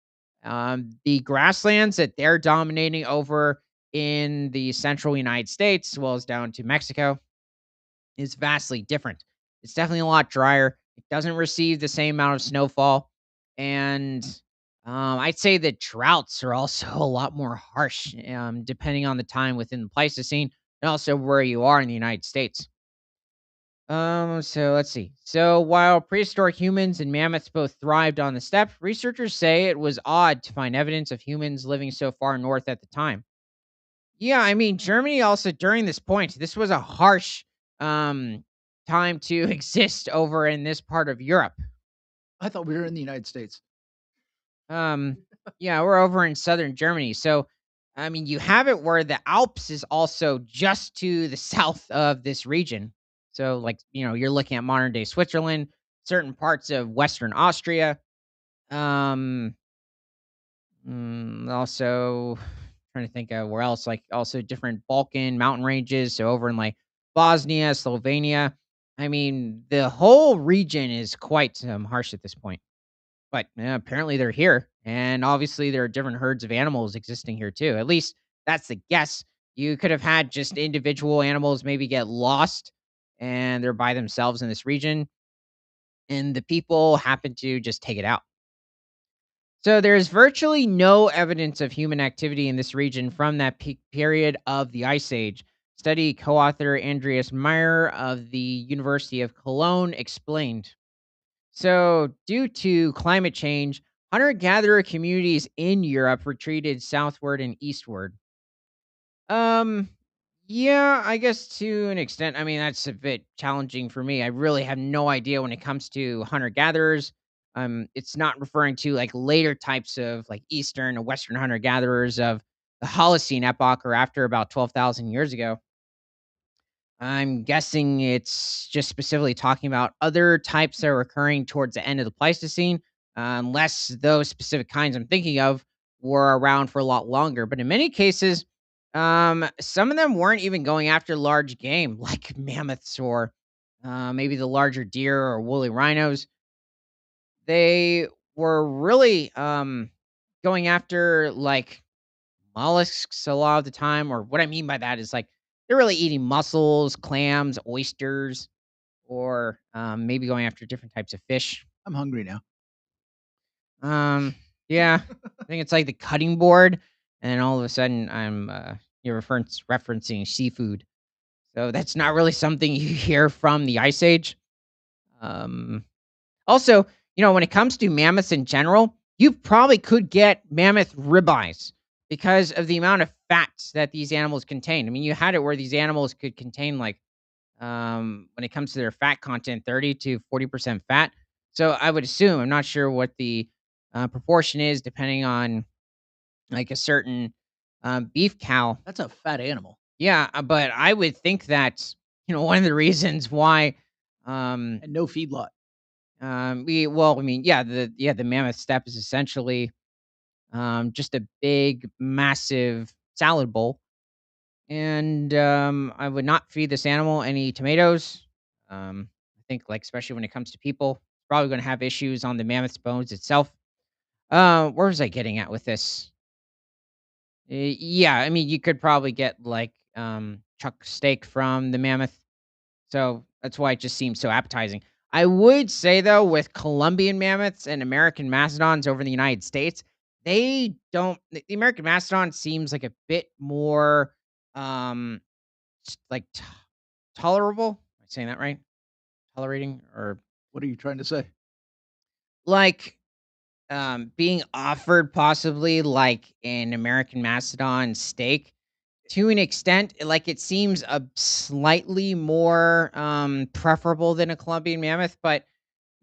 The grasslands that they're dominating over in the central United States, as well as down to Mexico, is vastly different. It's definitely a lot drier. It doesn't receive the same amount of snowfall. And I'd say that droughts are also a lot more harsh, depending on the time within the Pleistocene and also where you are in the United States. So let's see. So while prehistoric humans and mammoths both thrived on the steppe, researchers say it was odd to find evidence of humans living so far north at the time. Yeah, I mean, Germany also during this point, this was a harsh um time to exist over in this part of Europe. I thought we were in the United States. Um yeah, we're over in southern Germany. So I mean, you have it where the Alps is also just to the south of this region. So like, you're looking at modern day Switzerland, certain parts of Western Austria. Um Also trying to think of where else, like also different Balkan mountain ranges. So over in like Bosnia, Slovenia. I mean, the whole region is quite harsh at this point. But apparently they're here, and obviously there are different herds of animals existing here too. At least that's the guess. You could have had just individual animals maybe get lost, and they're by themselves in this region, and the people happen to just take it out. So there's virtually no evidence of human activity in this region from that peak period of the Ice Age. Study co-author Andreas Meyer of the University of Cologne explained. So, due to climate change, hunter-gatherer communities in Europe retreated southward and eastward. Um, yeah, I guess to an extent. I mean, that's a bit challenging for me. I really have no idea when it comes to hunter gatherers. It's not referring to like later types of like Eastern or Western hunter gatherers of the Holocene epoch or after about 12,000 years ago. I'm guessing it's just specifically talking about other types that are occurring towards the end of the Pleistocene, unless those specific kinds I'm thinking of were around for a lot longer. But in many cases, some of them weren't even going after large game like mammoths or maybe the larger deer or woolly rhinos. They were really going after like mollusks a lot of the time, or what I mean by that is, like, they're really eating mussels, clams, oysters, or, maybe going after different types of fish. I'm hungry now. Um, yeah, I think it's like the cutting board, and then all of a sudden, you're referencing seafood. So that's not really something you hear from the Ice Age. Um Also, when it comes to mammoths in general, you probably could get mammoth ribeyes because of the amount of fats that these animals contain. I mean, you had it where these animals could contain like, when it comes to their fat content, 30 to 40% fat. So I would assume, I'm not sure what the proportion is depending on like a certain beef cow. That's a fat animal Yeah, but I would think that, one of the reasons why um, and no feedlot. I mean, the mammoth steppe is essentially just a big, massive salad bowl, and I would not feed this animal any tomatoes. I think, like, especially when it comes to people, it's probably going to have issues on the mammoth's bones itself. Where was I getting at with this? Yeah, I mean, you could probably get like chuck steak from the mammoth. So, that's why it just seems so appetizing. I would say, though, with Colombian mammoths and American mastodons over in the United States, they don't the American mastodon seems like a bit more, um, like, tolerable? Am I saying that right? Tolerating or, What are you trying to say? like, being offered possibly, like, an American mastodon steak to an extent, like, it seems a slightly more, preferable than a Colombian mammoth, but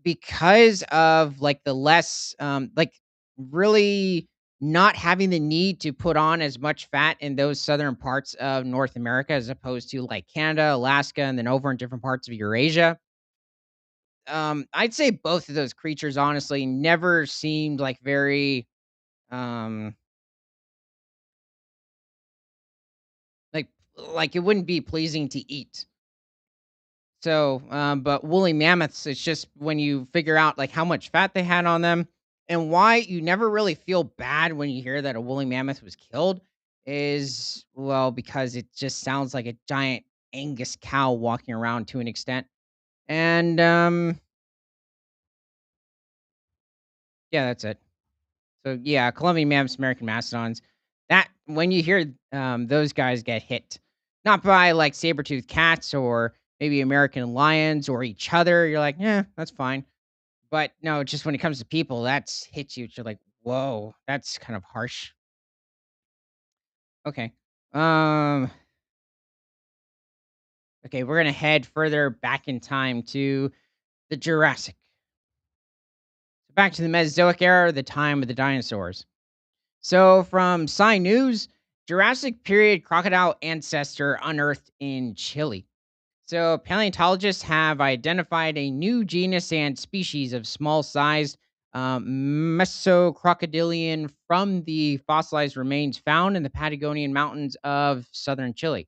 because of, like, the less, like, really not having the need to put on as much fat in those southern parts of North America as opposed to, like, Canada, Alaska, and then over in different parts of Eurasia. I'd say both of those creatures honestly never seemed like very, um, like it wouldn't be pleasing to eat. So, but woolly mammoths, it's just when you figure out like how much fat they had on them and why you never really feel bad when you hear that a woolly mammoth was killed is, well, because it just sounds like a giant Angus cow walking around to an extent. And yeah, that's it. So yeah, Colombian mammoths, American mastodons. That when you hear those guys get hit, not by like saber-toothed cats or maybe American lions or each other, you're like, yeah, that's fine. But no, just when it comes to people, that's hits you. You're like, whoa, that's kind of harsh. Okay. Um, okay, we're gonna head further back in time to the Jurassic. So back to the Mesozoic era, the time of the dinosaurs. So from Sci News, Jurassic-period crocodile ancestor unearthed in Chile. So, paleontologists have identified a new genus and species of small-sized mesocrocodilian from the fossilized remains found in the Patagonian mountains of southern Chile.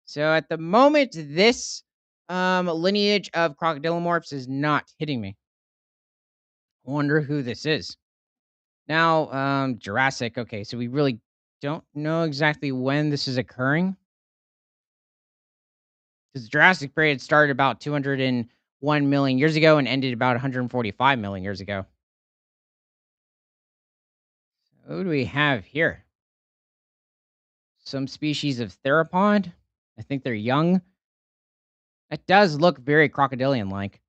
So, at the moment, this lineage of crocodilomorphs is not hitting me. I wonder who this is. Now, Jurassic. Okay, so we really don't know exactly when this is occurring. Because the Jurassic period started about 201 million years ago and ended about 145 million years ago. Who do we have here? Some species of theropod. I think they're young. That does look very crocodilian like.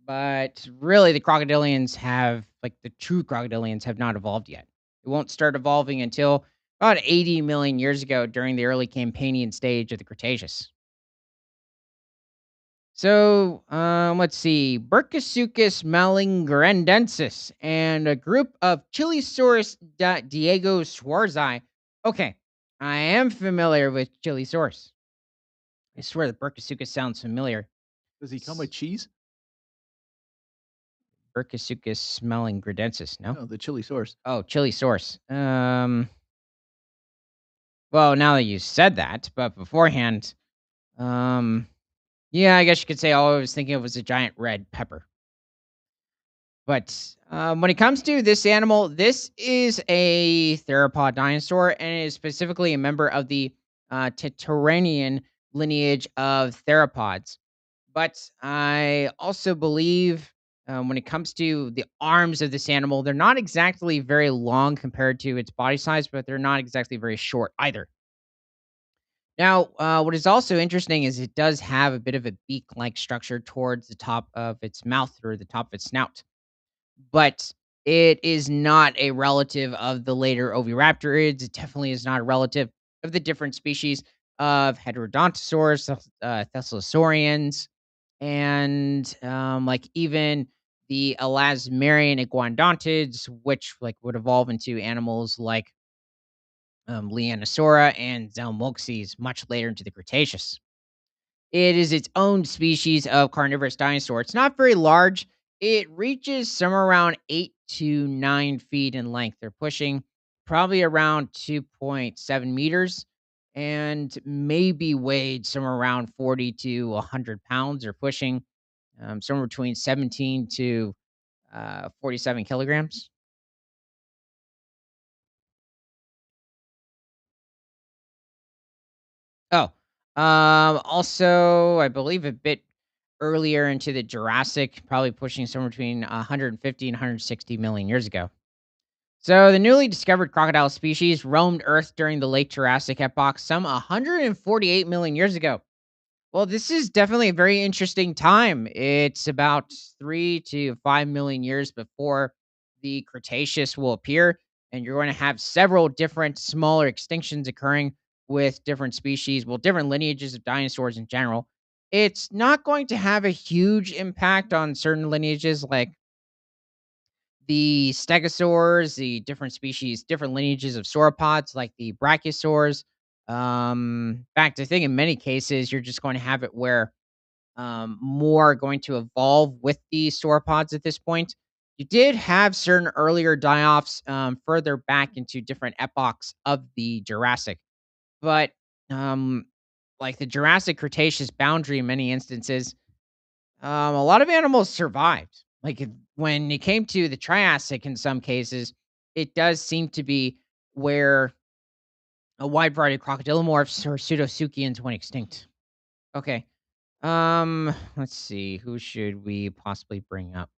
But really, the crocodilians have, like the true crocodilians, have not evolved yet. It won't start evolving until about 80 million years ago during the early Campanian stage of the Cretaceous. So, let's see. Burkisuchus malingrandensis and a group of Chilosaurus Diego Schwarzi. Okay, I am familiar with Chilosaurus. I swear the Burkisuchus sounds familiar. Does he come S- with cheese? Burkisuchus malingrandensis, no? No, the chili sauce. Oh, Chilosaurus. Well, now that you said that, but beforehand, um, yeah, I guess you could say all I was thinking of was a giant red pepper. But, when it comes to this animal, this is a theropod dinosaur and is specifically a member of the, Tittaranian lineage of theropods. But I also believe, when it comes to the arms of this animal, they're not exactly very long compared to its body size, but they're not exactly very short either. Now, what is also interesting is it does have a bit of a beak-like structure towards the top of its mouth or the top of its snout, but it is not a relative of the later oviraptorids. It definitely is not a relative of the different species of Heterodontosaurs, Thessalosauриans, and like even the elasmarian iguanodontids, which like would evolve into animals like Lianosaura and Zelmoxes much later into the Cretaceous. It is its own species of carnivorous dinosaur. It's not very large. It reaches somewhere around 8 to 9 feet in length. They're pushing probably around 2.7 meters and maybe weighed somewhere around 40 to 100 pounds. They're pushing somewhere between 17 to 47 kilograms. Oh, also, I believe a bit earlier into the Jurassic, probably pushing somewhere between 150 and 160 million years ago. So, the newly discovered crocodile species roamed Earth during the late Jurassic epoch, some 148 million years ago. Well, this is definitely a very interesting time. It's about 3 to 5 million years before the Cretaceous will appear, and you're going to have several different smaller extinctions occurring with different species, well, different lineages of dinosaurs in general. It's not going to have a huge impact on certain lineages like the stegosaurs, the different species, different lineages of sauropods like the brachiosaurs. In fact, I think in many cases you're just going to have it where more are going to evolve with the sauropods at this point. You did have certain earlier die-offs further back into different epochs of the Jurassic, but um, like the Jurassic Cretaceous boundary in many instances, a lot of animals survived. When it came to the Triassic, in some cases, it does seem to be where a wide variety of crocodilomorphs or pseudosuchians went extinct. Okay. Let's see. Who should we possibly bring up?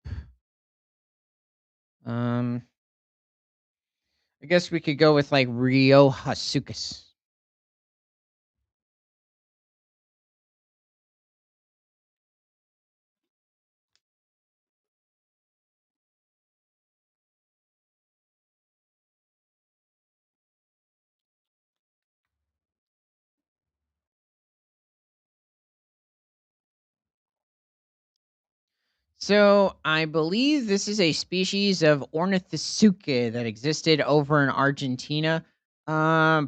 Um, I guess we could go with like Rio Hasukas. So I believe this is a species of Ornithosuche that existed over in Argentina,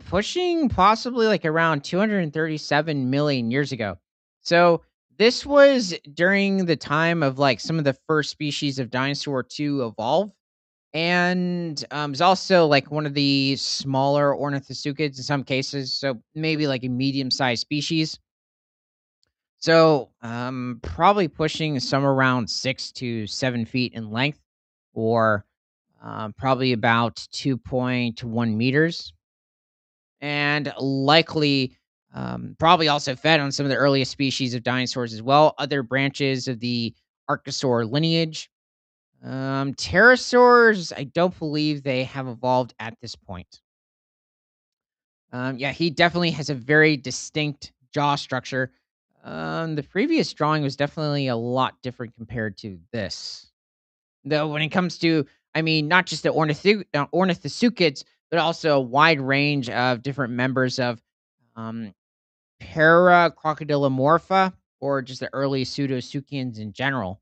pushing possibly like around 237 million years ago. So this was during the time of like some of the first species of dinosaur to evolve, and it's also like one of the smaller Ornithosuchids in some cases. So maybe like a medium-sized species. So, probably pushing somewhere around 6 to 7 feet in length, or probably about 2.1 meters, and likely probably also fed on some of the earliest species of dinosaurs as well, other branches of the Archosaur lineage. Pterosaurs, I don't believe they have evolved at this point. Yeah, he definitely has a very distinct jaw structure. The previous drawing was definitely a lot different compared to this. Though when it comes to, I mean, not just the ornithosuchids, but also a wide range of different members of um, Paracrocodilomorpha, or just the early pseudosuchians in general.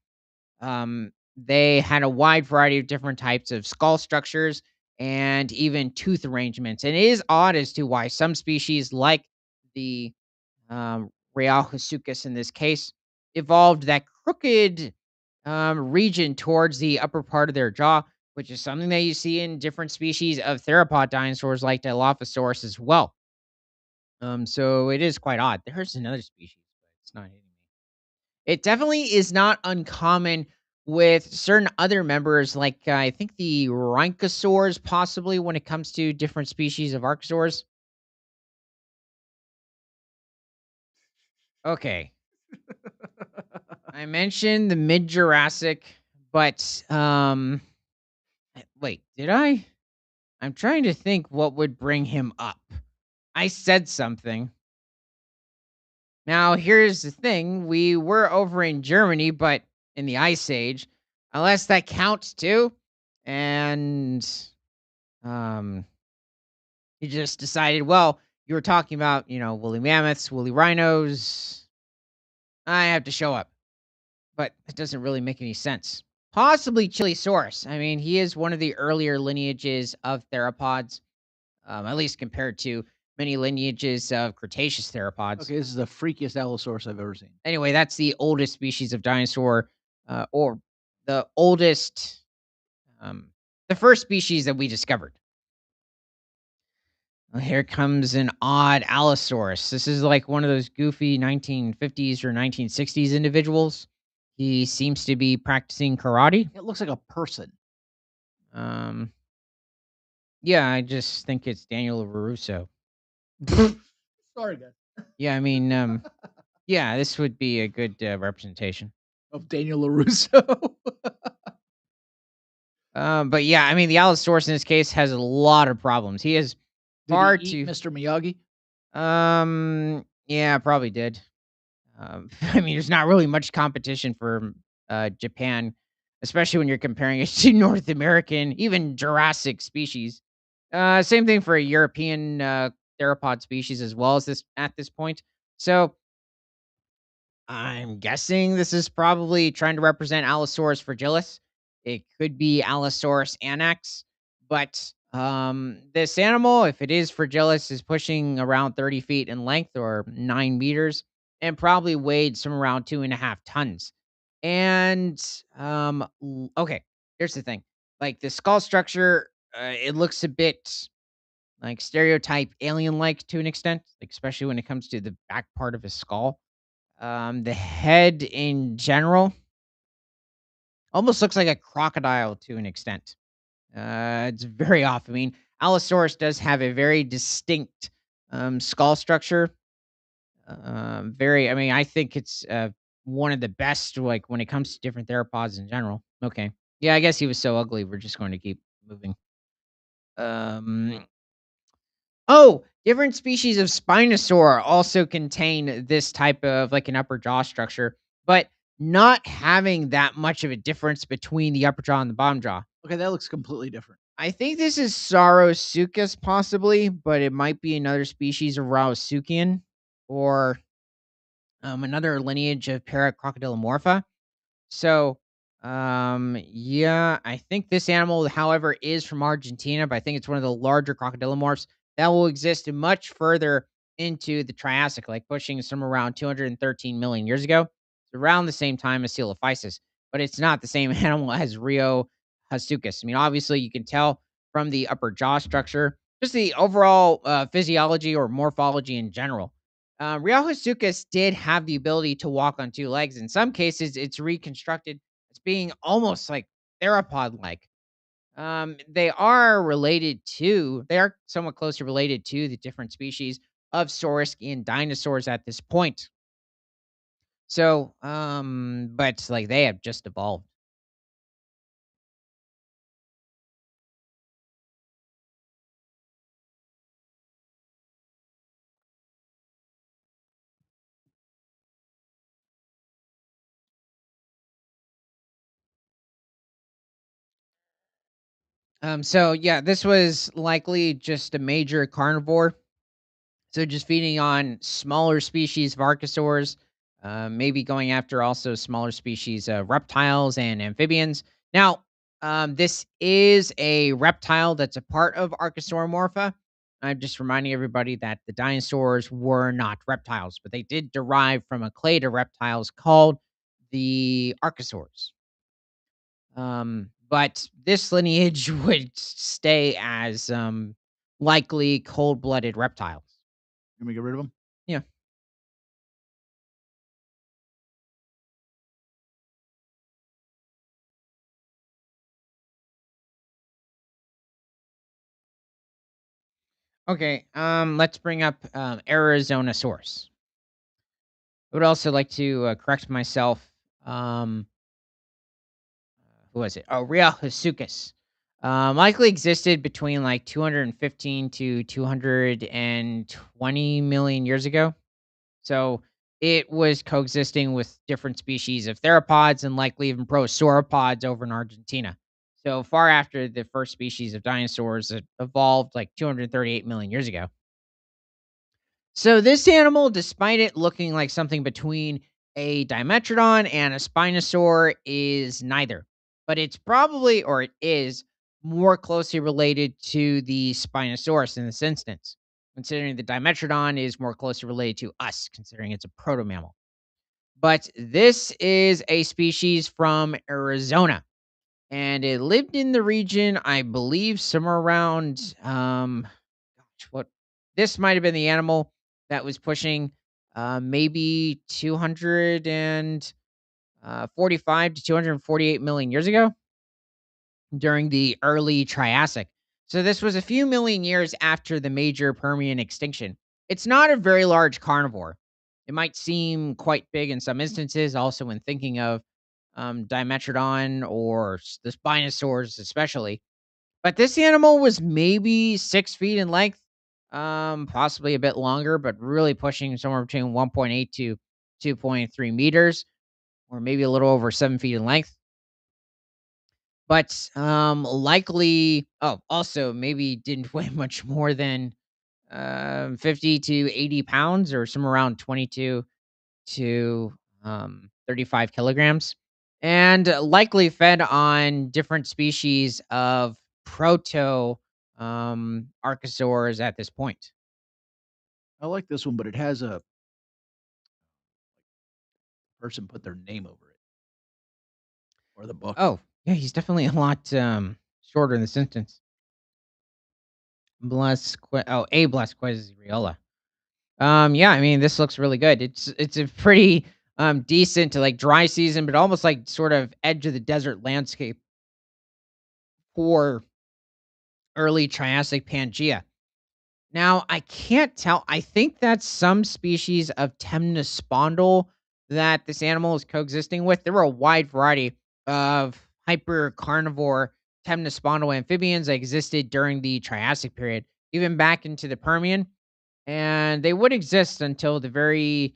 They had a wide variety of different types of skull structures and even tooth arrangements. And it is odd as to why some species, like the Rheahosuchus in this case, evolved that crooked region towards the upper part of their jaw, which is something that you see in different species of theropod dinosaurs like Dilophosaurus as well. So it is quite odd. There's another species, but it's not hitting me. It definitely is not uncommon with certain other members, like I think the Rhynchosaurs, possibly when it comes to different species of Archosaurs. Okay, I mentioned the mid Jurassic, but wait, did I? I'm trying to think what would bring him up. I said something. Now, here's the thing: we were over in Germany, but in the Ice Age, unless that counts too, and um he just decided, well, you were talking about, woolly mammoths, woolly rhinos. I have to show up. But it doesn't really make any sense. Possibly Chilisaurus. I mean, he is one of the earlier lineages of theropods, at least compared to many lineages of Cretaceous theropods. Okay, this is the freakiest Allosaurus I've ever seen. Anyway, that's the oldest species of dinosaur, or the oldest, um, the first species that we discovered. Well, here comes an odd Allosaurus. This is like one of those goofy 1950s or 1960s individuals. He seems to be practicing karate. It looks like a person. Um, yeah, I just think it's Daniel LaRusso. Sorry, guys. Yeah, I mean, yeah, this would be a good representation. Of Daniel LaRusso. But yeah, I mean, the Allosaurus in this case has a lot of problems. He is Did he far eat too. Mr. Miyagi? Yeah, probably did. I mean, there's not really much competition for Japan, especially when you're comparing it to North American, even Jurassic species. Same thing for a European theropod species as well as this at this point. So I'm guessing this is probably trying to represent Allosaurus fragilis. It could be Allosaurus annex, but this animal, if it is fragilis, is pushing around 30 feet in length or 9 meters, and probably weighed some around 2.5 tons. And okay, here's the thing: like the skull structure, it looks a bit like stereotype alien-like to an extent, like especially when it comes to the back part of his skull. The head in general almost looks like a crocodile to an extent. It's very off. I mean, Allosaurus does have a very distinct skull structure. I mean, I think it's one of the best, like when it comes to different theropods in general. Okay. Yeah, I guess he was so ugly. We're just going to keep moving. Um, Oh, different species of Spinosaur also contain this type of like an upper jaw structure, but not having that much of a difference between the upper jaw and the bottom jaw. Okay, that looks completely different. I think this is Saurosuchus possibly, but it might be another species of Rausuchian, or another lineage of Paracrocodilomorpha. So Yeah, I think this animal, however, is from Argentina, but I think it's one of the larger crocodilomorphs that will exist much further into the Triassic, like pushing somewhere around 213 million years ago. It's around the same time as Coelophysis, but it's not the same animal as Rio Hasuchus. I mean, obviously, you can tell from the upper jaw structure, just the overall physiology or morphology in general. Riohasuchus did have the ability to walk on two legs. In some cases, it's reconstructed as being almost like theropod-like. They are somewhat closely related to the different species of Saurischian dinosaurs at this point. So, but like they have just evolved. So yeah, this was likely just a major carnivore. So just feeding on smaller species of archosaurs, maybe going after also smaller species of reptiles and amphibians. Now, this is a reptile that's a part of Archosauromorpha. I'm just reminding everybody that the dinosaurs were not reptiles, but they did derive from a clade of reptiles called the archosaurs. But this lineage would stay as likely cold-blooded reptiles. Can we get rid of them? Yeah. Okay, let's bring up Arizona source. I would also like to correct myself. Um, who was it? Oh, Real Hasukas. Likely existed between like 215 to 220 million years ago. So it was coexisting with different species of theropods and likely even prosauropods over in Argentina. So far after the first species of dinosaurs that evolved like 238 million years ago. So this animal, despite it looking like something between a Dimetrodon and a Spinosaur, is neither. But it's probably, or it is, more closely related to the Spinosaurus in this instance, considering the Dimetrodon is more closely related to us, considering it's a proto-mammal. But this is a species from Arizona, and it lived in the region, I believe, somewhere around what this might have been the animal that was pushing maybe 245 to 248 million years ago during the early Triassic. So this was a few million years after the major Permian extinction. It's not a very large carnivore. It might seem quite big in some instances, also when thinking of Dimetrodon or the Spinosaurs, especially, but this animal was maybe 6 feet in length, possibly a bit longer, but really pushing somewhere between 1.8 to 2.3 meters, or maybe a little over 7 feet in length. But likely, oh, also maybe didn't weigh much more than 50 to 80 pounds, or somewhere around 22 to 35 kilograms, and likely fed on different species of proto archosaurs at this point. I like this one, but it has a person put their name over it or the book. Oh, yeah, he's definitely a lot shorter in this instance. A Riola. Yeah, I mean, this looks really good. It's a pretty decent to like dry season, but almost like sort of edge of the desert landscape for early Triassic Pangea. Now, I can't tell. I think that's some species of temnospondyl that this animal is coexisting with. There were a wide variety of hypercarnivore temnospondyl amphibians that existed during the Triassic period, even back into the Permian, and they would exist until the very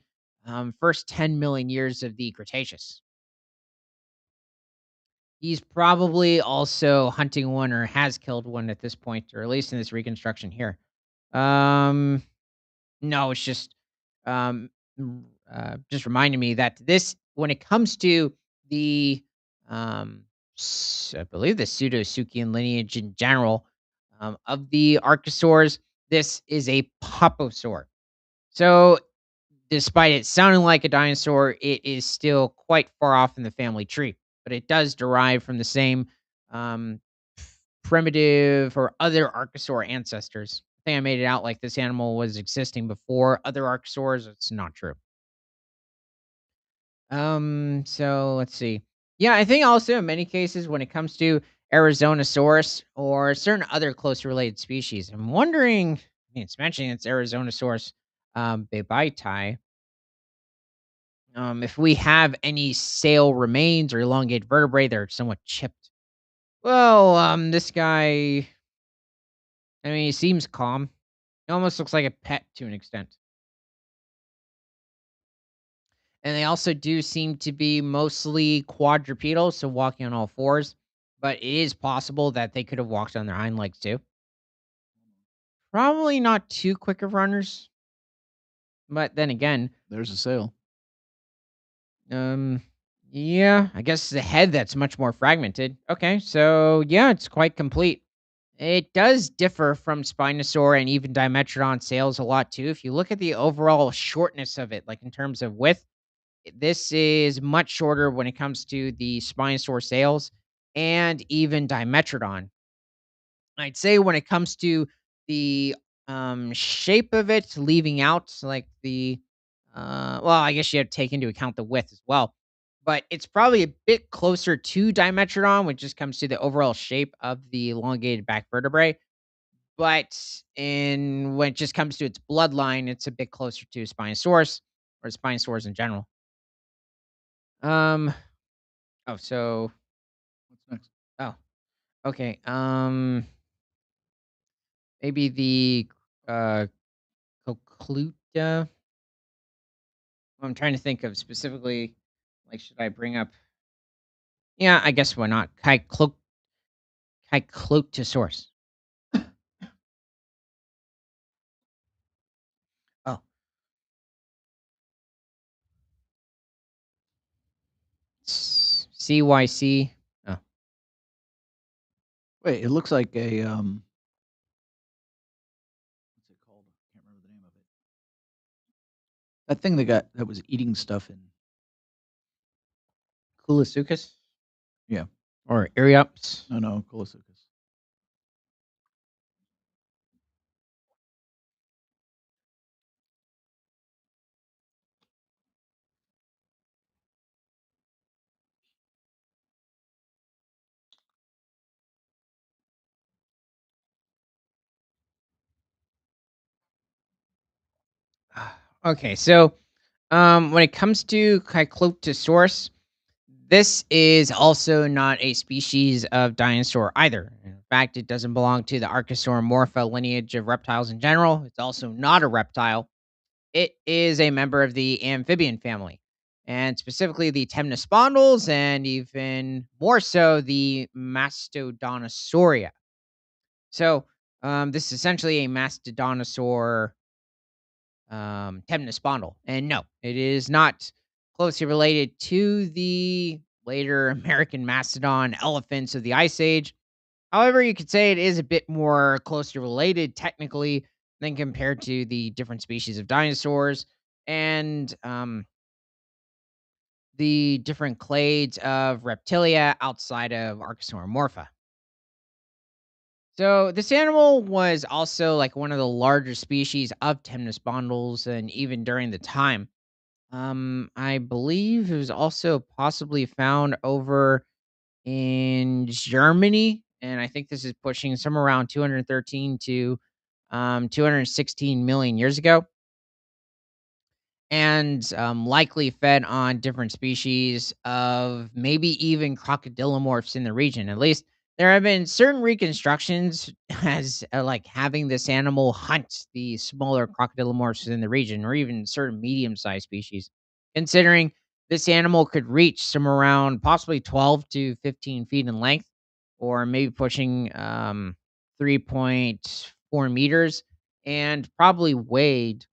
first 10 million years of the Cretaceous. He's probably also hunting one or has killed one at this point, or at least in this reconstruction here. Um, No, it's just just reminding me that this when it comes to the um, I believe the Pseudosuchian lineage in general. Of the archosaurs, this is a poposaur. So, despite it sounding like a dinosaur, it is still quite far off in the family tree, but it does derive from the same um, primitive or other archosaur ancestors. I think I made it out like this animal was existing before other archosaurs. It's not true. So let's see. Yeah, I think also in many cases when it comes to Arizonosaurus or certain other closely related species, I'm wondering, I mean, it's mentioning it's Arizonosaurus babyti. If we have any sail remains or elongated vertebrae that are somewhat chipped. Well, this guy, I mean, he seems calm. He almost looks like a pet to an extent. And they also do seem to be mostly quadrupedal, so walking on all fours. But it is possible that they could have walked on their hind legs too. Probably not too quick of runners, but then again, There's a sail. um, yeah, I guess the head that's much more fragmented. Okay, so yeah, it's quite complete. It does differ from Spinosaur and even Dimetrodon sails a lot too. If you look at the overall shortness of it, like in terms of width, this is much shorter when it comes to the Spinosaur sails and even Dimetrodon. I'd say when it comes to the shape of it, leaving out like the well, I guess you have to take into account the width as well. But it's probably a bit closer to Dimetrodon when it just comes to the overall shape of the elongated back vertebrae. But in when it just comes to its bloodline, it's a bit closer to Spinosaurus or Spinosaurs in general. Um. Oh, so What's next? oh, okay. Maybe the uh Cocluta. I'm trying to think of specifically. Like, should I bring up? Yeah, I guess why not? Kyclotosaurus. Oh, CYC. Oh, Wait, it looks like a what's it called? I can't remember the name of it. That thing that was eating stuff in. Coolosuchus Yeah. or Eriops. No, Colosuchus. Okay, so when it comes to Kyclotosaurus, this is also not a species of dinosaur either. In fact, it doesn't belong to the Archosauromorpha lineage of reptiles in general. It's also not a reptile. It is a member of the amphibian family, and specifically the temnospondylus, and even more so the Mastodonosauria. So, this is essentially a Mastodonnosaur temnospondyle. And no, it is not closely related to the later American mastodon elephants of the Ice Age. However, you could say it is a bit more closely related technically than compared to the different species of dinosaurs and the different clades of reptilia outside of Archosauromorpha. So this animal was also like one of the larger species of temnospondyls, and even during the time. I believe it was also possibly found over in Germany, and I think this is pushing somewhere around 213 to 216 million years ago, and likely fed on different species of maybe even crocodilomorphs in the region. At least there have been certain reconstructions as like having this animal hunt the smaller crocodilomorphs in the region, or even certain medium-sized species. Considering this animal could reach somewhere around possibly 12 to 15 feet in length, or maybe pushing 3.4 meters, and probably weighed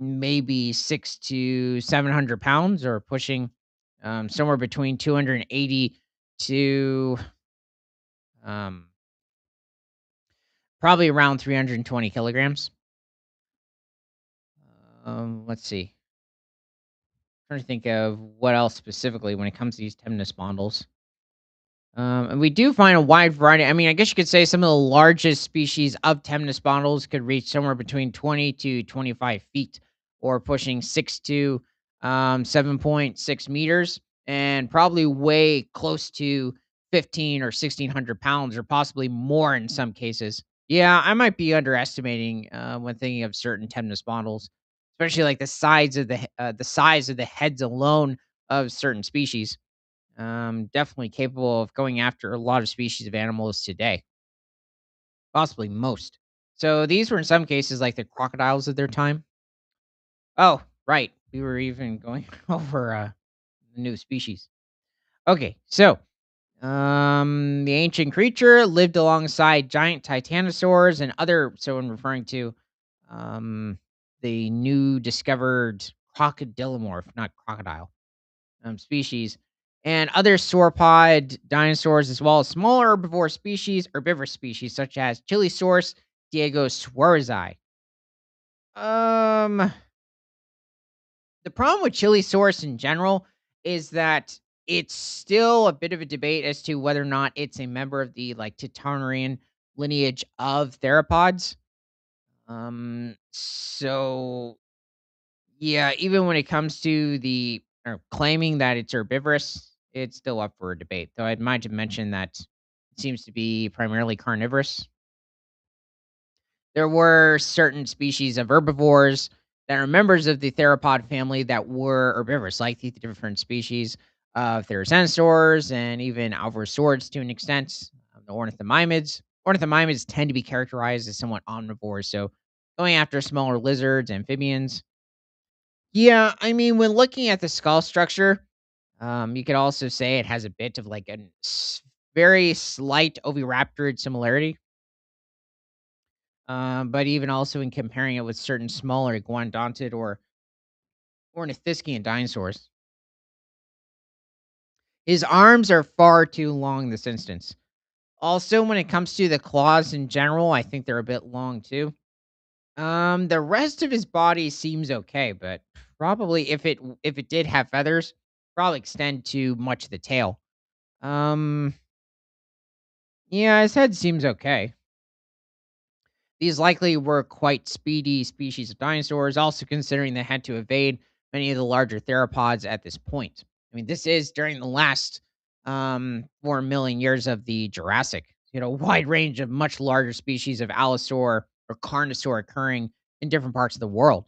maybe 6 to 700 pounds, or pushing somewhere between 280 to um, probably around 320 kilograms. Let's see. Trying to think of what else specifically when it comes to these temnospondyls. And we do find a wide variety. I mean, I guess you could say some of the largest species of temnospondyls could reach somewhere between 20 to 25 feet, or pushing 6 to 7.6 meters, and probably weigh close to 15 or 1600 pounds, or possibly more in some cases. Yeah, I might be underestimating when thinking of certain temnospondyls, especially like the size of the heads alone of certain species. Definitely capable of going after a lot of species of animals today, possibly most. So these were in some cases like the crocodiles of their time. Oh, right. We were even going over the new species. Okay, so the ancient creature lived alongside giant titanosaurs and other. So, in referring to um, the new discovered crocodilomorph, not crocodile, species, and other sauropod dinosaurs, as well as smaller herbivorous species such as Chilosaurus diegosaurizi. Um, the problem with Chilosaurus in general is that it's still a bit of a debate as to whether or not it's a member of the like Titanosaurian lineage of theropods. So yeah, even when it comes to the or claiming that it's herbivorous, it's still up for a debate. Though I might have mentioned that it seems to be primarily carnivorous. There were certain species of herbivores that are members of the theropod family that were herbivorous, like the different species of therizinosaurs and even alvarezsaurs to an extent. The ornithomimids. Ornithomimids tend to be characterized as somewhat omnivores, so going after smaller lizards, amphibians. Yeah, I mean, when looking at the skull structure, you could also say it has a bit of like a very slight oviraptorid similarity. But even also in comparing it with certain smaller iguanodontid or ornithischian dinosaurs, his arms are far too long in this instance. Also, when it comes to the claws in general, I think they're a bit long too. The rest of his body seems okay, but probably if it did have feathers, probably extend to much of the tail. Um, yeah, his head seems okay. These likely were quite speedy species of dinosaurs, also considering they had to evade many of the larger theropods at this point. I mean, this is during the last 4 million years of the Jurassic. Wide range of much larger species of allosaur or carnosaur occurring in different parts of the world.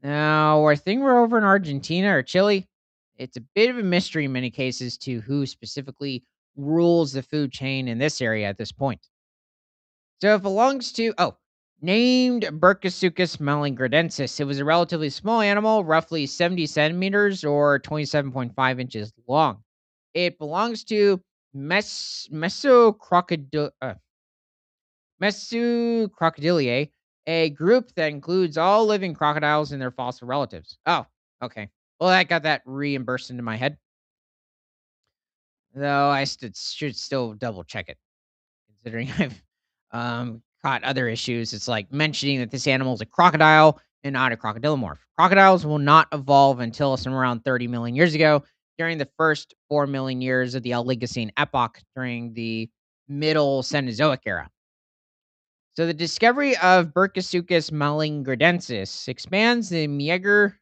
Now, I think we're over in Argentina or Chile. It's a bit of a mystery in many cases to who specifically rules the food chain in this area at this point. So it belongs to named Burkisuchus melingridensis. It was a relatively small animal, roughly 70 centimeters or 27.5 inches long. It belongs to Mesocrocodiliae, a group that includes all living crocodiles and their fossil relatives. Oh, okay. Well, I got that reimbursed into my head, though should still double check it, considering I've caught other issues. It's like mentioning that this animal is a crocodile and not a crocodilomorph. Crocodiles will not evolve until somewhere around 30 million years ago, during the first 4 million years of the Oligocene epoch during the Middle Cenozoic era. So the discovery of Burkisuchus melingridensis expands the Megre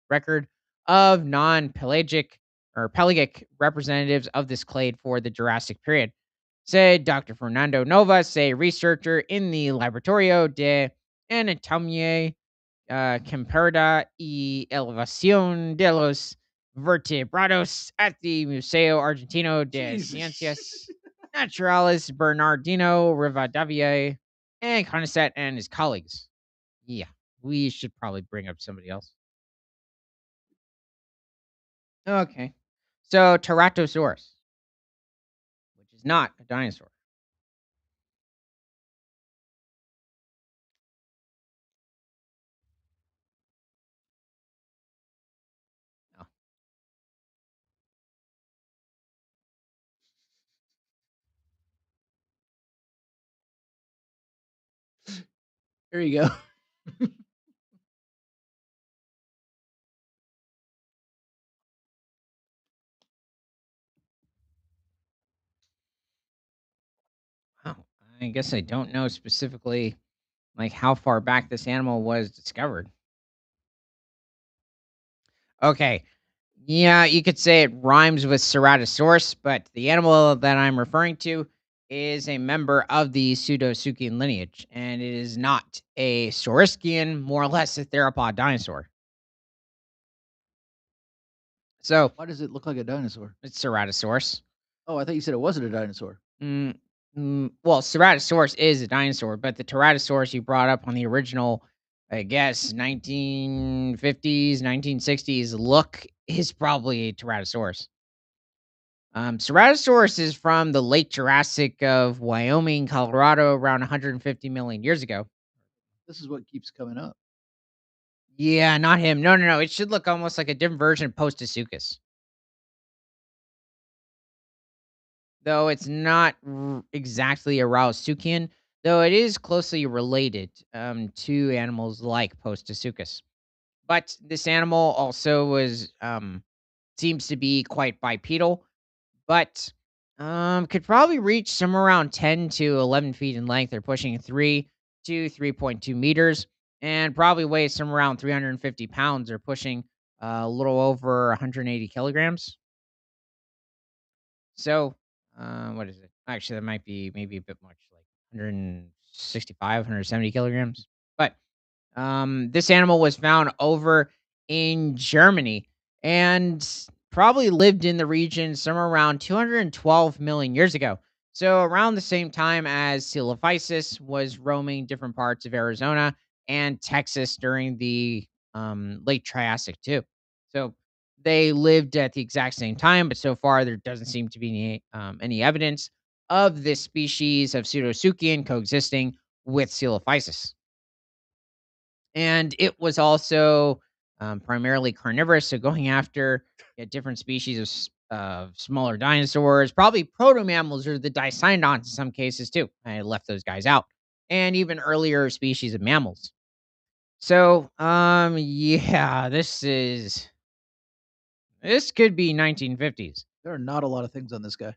record of non-pelagic or pelagic representatives of this clade for the Jurassic period, said Dr. Fernando Novas, a researcher in the Laboratorio de Anatomía Comparada y Elevación de los Vertebrados at the Museo Argentino de Jesus. Ciencias Naturales Bernardino Rivadavia and Conisset and his colleagues. Yeah, we should probably bring up somebody else. Okay. So Teratosaurus, which is not a dinosaur. No. There you go. Oh, I guess I don't know specifically like how far back this animal was discovered. Okay. Yeah, you could say it rhymes with Ceratosaurus, but the animal that I'm referring to is a member of the Pseudosuchian lineage, and it is not a Saurischian, more or less a theropod dinosaur. So Why does it look like a dinosaur? it's Ceratosaurus. Oh, I thought you said it wasn't a dinosaur. Mm, well, Ceratosaurus is a dinosaur, but the Pteratosaurus you brought up on the original, I guess, 1950s, 1960s look is probably a Pteratosaurus. Ceratosaurus is from the late Jurassic of Wyoming, Colorado, around 150 million years ago. This is what keeps coming up. Yeah, not him. No, no, no. It should look almost like a different version of Postosuchus, though it's not exactly a Rauisuchian, though it is closely related to animals like Postosuchus. But this animal also was seems to be quite bipedal, but could probably reach somewhere around 10 to 11 feet in length. They're pushing 3 to 3.2 meters and probably weighs somewhere around 350 pounds or pushing a little over 180 kilograms. So, what is it? Actually, that might be maybe a bit much, like 165, 170 kilograms. But this animal was found over in Germany and probably lived in the region somewhere around 212 million years ago. So around the same time as Coelophysis was roaming different parts of Arizona and Texas during the late Triassic too. So they lived at the exact same time, but so far there doesn't seem to be any evidence of this species of Pseudosuchian coexisting with Coelophysis. And it was also, primarily carnivorous, so going after, different species of smaller dinosaurs, probably proto-mammals or the Dicynodonts in some cases too. I left those guys out, and even earlier species of mammals. So, yeah, this could be 1950s. There are not a lot of things on this guy.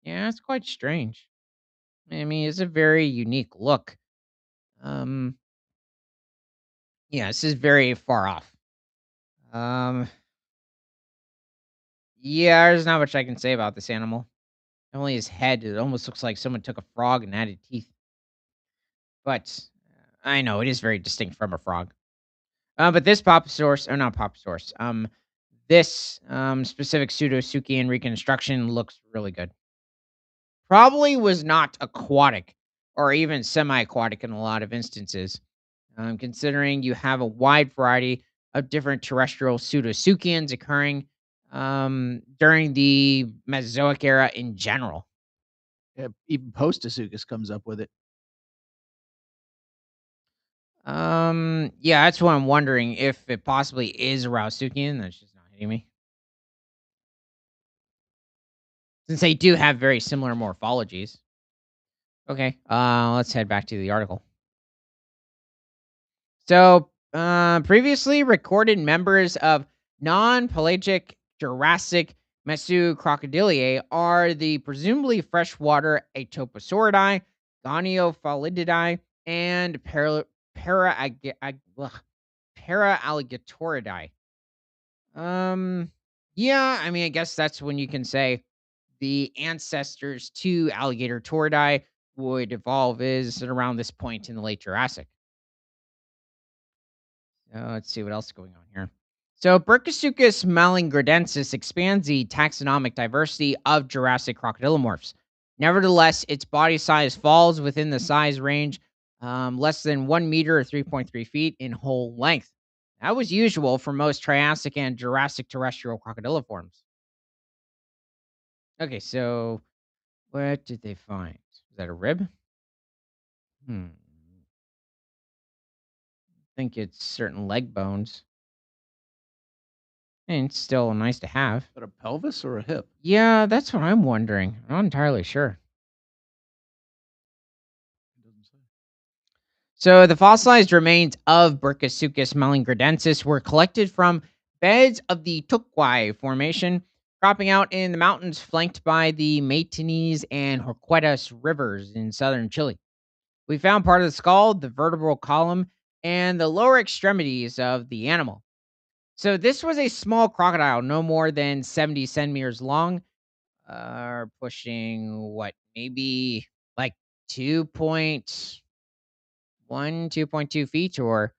Yeah, it's quite strange. I mean, it's a very unique look. Um, yeah, this is very far off. Um Yeah, there's not much I can say about this animal. Only his head, it almost looks like someone took a frog and added teeth. But I know it is very distinct from a frog. But this Papasaurus, or not Papasaurus, this specific Pseudosuchian reconstruction looks really good. Probably was not aquatic or even semi aquatic in a lot of instances, considering you have a wide variety of different terrestrial Pseudosuchians occurring during the Mesozoic era in general. Yeah, even Postosuchus comes up with it. Yeah, that's what I'm wondering if it possibly is a Rauisuchian. That's just not hitting me. Since they do have very similar morphologies. Okay, let's head back to the article. So, previously recorded members of non-pelagic Jurassic Mesocrocodiliae are the presumably freshwater Atoposauridae, Goniophylididae, and Paraalligatoridae. Um, yeah, I mean, I guess that's when you can say the ancestors to alligator toridae would evolve is around this point in the late Jurassic. Let's see what else is going on here. So, Brachiosuchus malingridensis expands the taxonomic diversity of Jurassic crocodilomorphs. Nevertheless, its body size falls within the size range less than 1 meter or 3.3 feet in whole length. That was usual for most Triassic and Jurassic terrestrial crocodiliforms. Okay, so what did they find? Is that a rib? Hmm. I think it's certain leg bones. And it's still nice to have. Is that a pelvis or a hip? Yeah, that's what I'm wondering. I'm not entirely sure. It doesn't say. So the fossilized remains of Brachiosuchus melingridensis were collected from beds of the Tukwai Formation, cropping out in the mountains flanked by the Matanese and Horquetas rivers in southern Chile. We found part of the skull, the vertebral column, and the lower extremities of the animal. So this was a small crocodile, no more than 70 centimeters long, pushing what, maybe like 2.1, 2.2 feet, or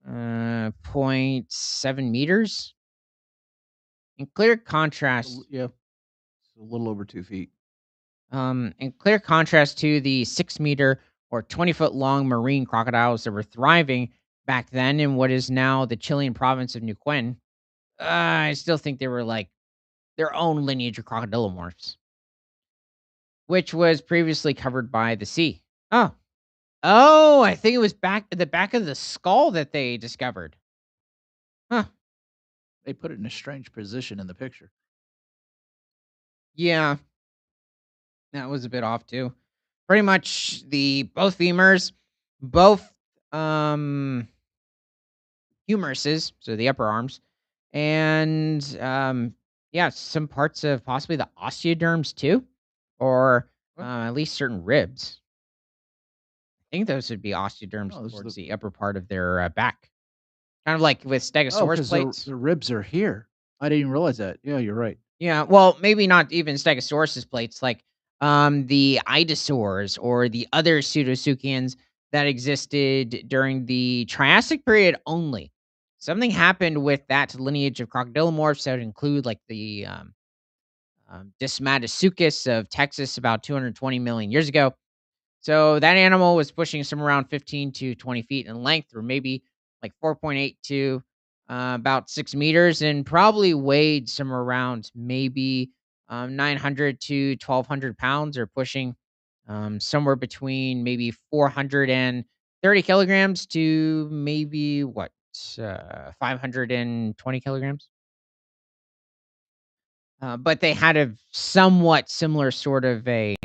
point 0.7 meters. In clear contrast, Yeah, it's a little over 2 feet. to the 6 meter or 20-foot long marine crocodiles that were thriving back then in what is now the Chilean province of Neuquén, I still think they were like their own lineage of crocodilomorphs, which was previously covered by the sea. Oh, I think it was back at the back of the skull that they discovered. Huh. They put it in a strange position in the picture. Yeah, that was a bit off too. Pretty much the both femurs, both um humeruses, so the upper arms, and yeah, some parts of possibly the osteoderms too, or What? at least certain ribs. I think those would be osteoderms No, those are towards the the upper part of their back, kind of like with stegosaurus because plates. the ribs are here. I didn't even realize that. Yeah, you're right. Yeah, well, maybe not even Stegosaurus's plates, like the Idosaurs or the other pseudosuchians that existed during the Triassic period only. Something happened with that lineage of crocodilomorphs that would include like the Dismadosuchus of Texas about 220 million years ago. So that animal was pushing somewhere around 15 to 20 feet in length, or maybe like 4.8 to about 6 meters, and probably weighed somewhere around maybe 900 to 1,200 pounds, or pushing somewhere between maybe 430 kilograms to maybe what, 520 kilograms. But they had a somewhat similar sort of a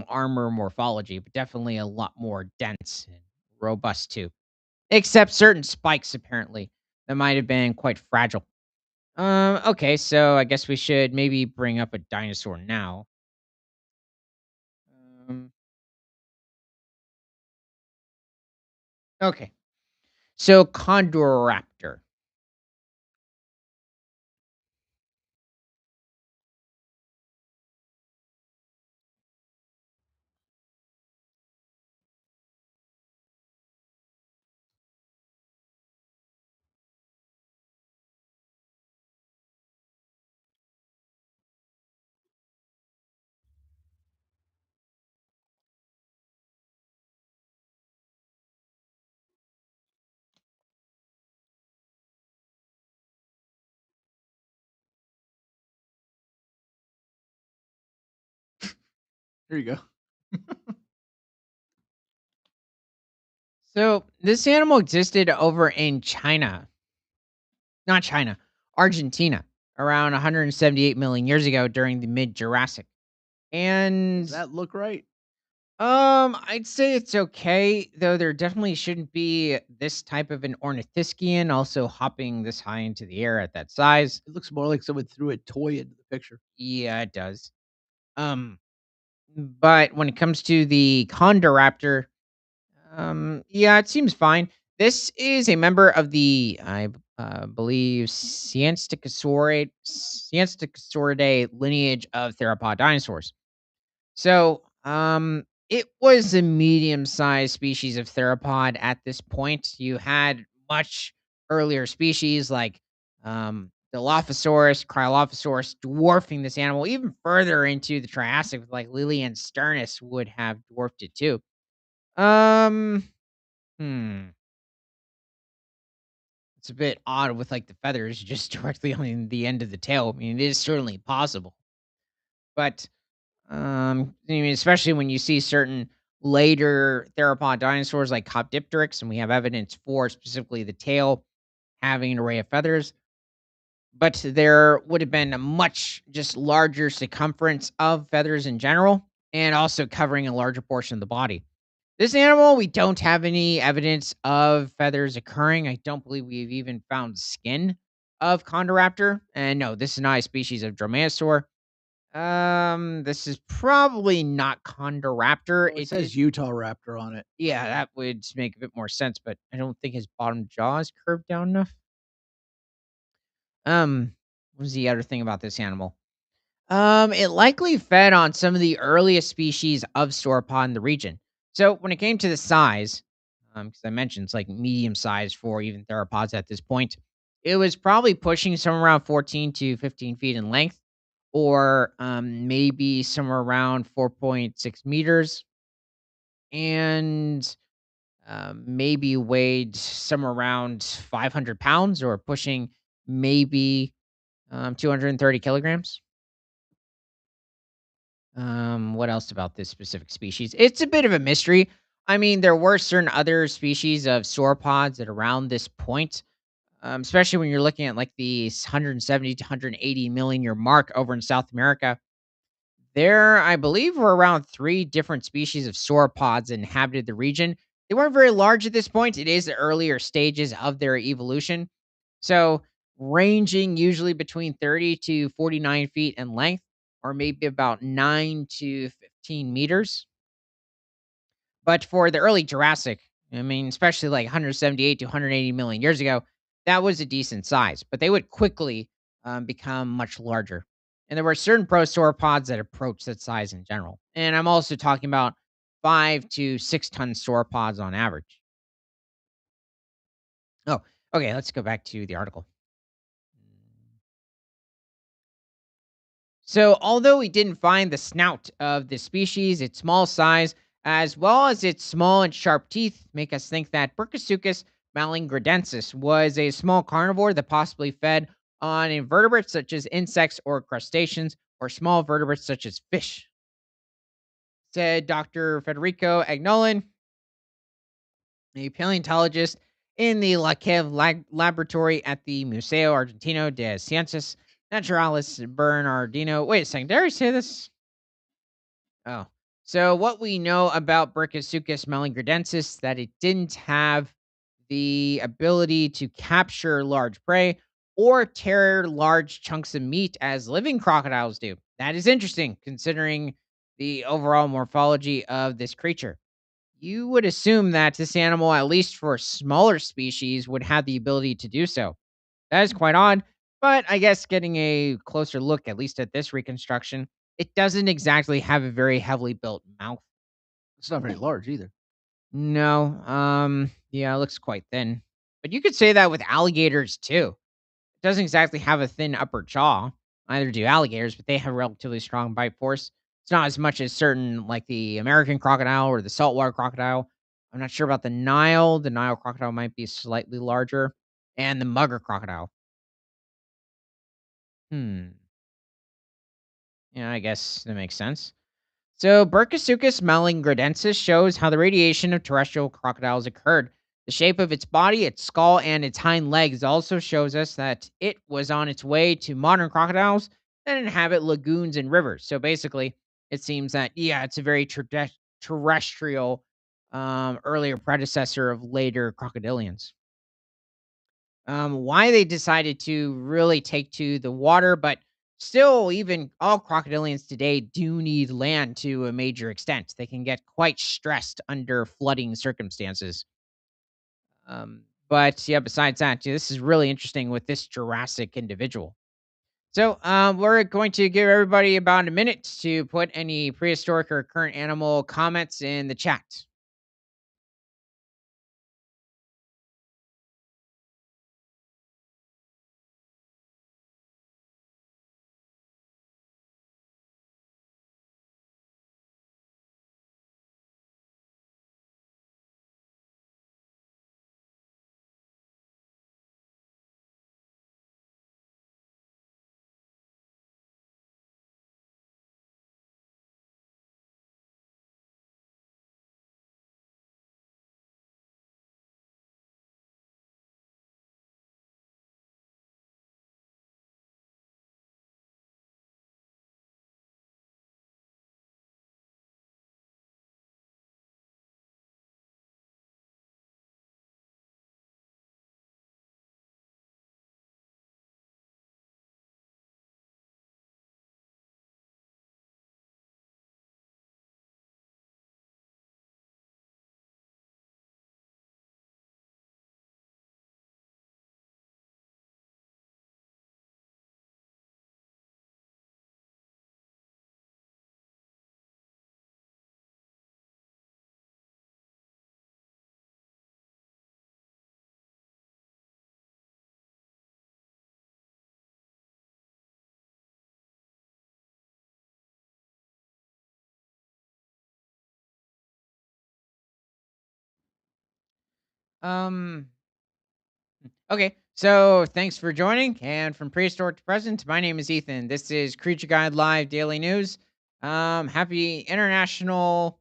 armor morphology, but definitely a lot more dense and robust too. Except certain spikes apparently that might have been quite fragile. Okay, so I guess we should maybe bring up a dinosaur now. Um, okay, so Condoraptor. Here you go. So this animal existed over in China, not China, Argentina, around 178 million years ago during the mid Jurassic. Does And that look right? I'd say it's okay, though there definitely shouldn't be this type of an ornithischian also hopping this high into the air at that size. It looks more like someone threw a toy into the picture. Yeah, it does. Um, but when it comes to the Condoraptor, yeah, it seems fine. This is a member of the, believe, Siensticosauridae lineage of theropod dinosaurs. So, it was a medium-sized species of theropod at this point. You had much earlier species like Dilophosaurus, Cryolophosaurus dwarfing this animal even further into the Triassic, like Lilian sternus would have dwarfed it too. Um, hmm. It's a bit odd with like the feathers just directly on the end of the tail. I mean, it is certainly possible, but I mean, especially when you see certain later theropod dinosaurs like Copdipteryx, and we have evidence for specifically the tail having an array of feathers, but there would have been a much just larger circumference of feathers in general, and also covering a larger portion of the body. This animal, we don't have any evidence of feathers occurring. I don't believe we've even found skin of Condoraptor. And no, this is not a species of Dromaeosaur. This is probably not Condoraptor. Well, it It is, says Utah Raptor on it. yeah, that would make a bit more sense, but I don't think his bottom jaw is curved down enough. What was the other thing about this animal? It likely fed on some of the earliest species of sauropod in the region. So when it came to the size, because I mentioned it's like medium size for even theropods at this point, it was probably pushing somewhere around 14 to 15 feet in length, or maybe somewhere around 4.6 meters, and maybe weighed somewhere around 500 pounds, or pushing maybe 230 kilograms. What else about this specific species? It's a bit of a mystery. I mean, there were certain other species of sauropods at around this point, especially when you're looking at like the 170 to 180 million year mark over in South America. There, I believe, were around three different species of sauropods that inhabited the region. They weren't very large at this point. It is the earlier stages of their evolution. So, ranging usually between 30 to 49 feet in length, or maybe about 9 to 15 meters. But for the early Jurassic, I mean, especially like 178 to 180 million years ago, that was a decent size, but they would quickly become much larger. And there were certain prosauropods that approached that size in general. And I'm also talking about 5 to 6 ton sauropods on average. Oh, okay. Let's go back to the article. So, although we didn't find the snout of the species, its small size, as well as its small and sharp teeth, make us think that Brachiosuchus malingridensis was a small carnivore that possibly fed on invertebrates such as insects or crustaceans, or small vertebrates such as fish, said Dr. Federico Agnolin, a paleontologist in the La Cave laboratory at the Museo Argentino de Ciencias Naturales Bernardino. Wait a second, did I already say this? Oh. So what we know about Brachiosuchus melingridensis that it didn't have the ability to capture large prey or tear large chunks of meat as living crocodiles do. That is interesting considering the overall morphology of this creature. You would assume that this animal, at least for a smaller species, would have the ability to do so. That is quite odd, but I guess getting a closer look, at least at this reconstruction, it doesn't exactly have a very heavily built mouth. It's not very large either. No, yeah, it looks quite thin. But you could say that with alligators too. It doesn't exactly have a thin upper jaw. Neither do alligators, but they have relatively strong bite force. It's not as much as certain like the American crocodile or the saltwater crocodile. I'm not sure about the Nile. The Nile crocodile might be slightly larger, and the mugger crocodile. Hmm. Yeah, I guess that makes sense. So, Burkisuchus melingridensis shows how the radiation of terrestrial crocodiles occurred. The shape of its body, its skull, and its hind legs also shows us that it was on its way to modern crocodiles that inhabit lagoons and rivers. So, basically, it seems that, yeah, it's a very terrestrial, earlier predecessor of later crocodilians. Why they decided to really take to the water, but still, even all crocodilians today do need land to a major extent. They can get quite stressed under flooding circumstances. But yeah, besides that, yeah, this is really interesting with this Jurassic individual. So, we're going to give everybody about a minute to put any prehistoric or current animal comments in the chat. Um, okay. So thanks for joining. And from prehistoric to present, my name is Ethan. This is Creature Guide Live Daily News. Happy International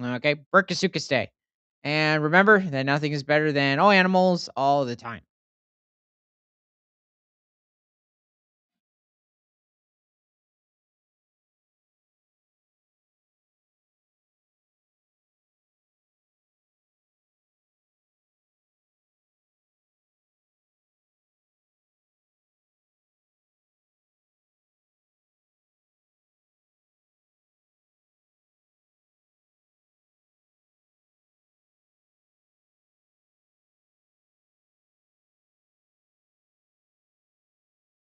okay, Burkasukas Day. And remember that nothing is better than all animals all the time.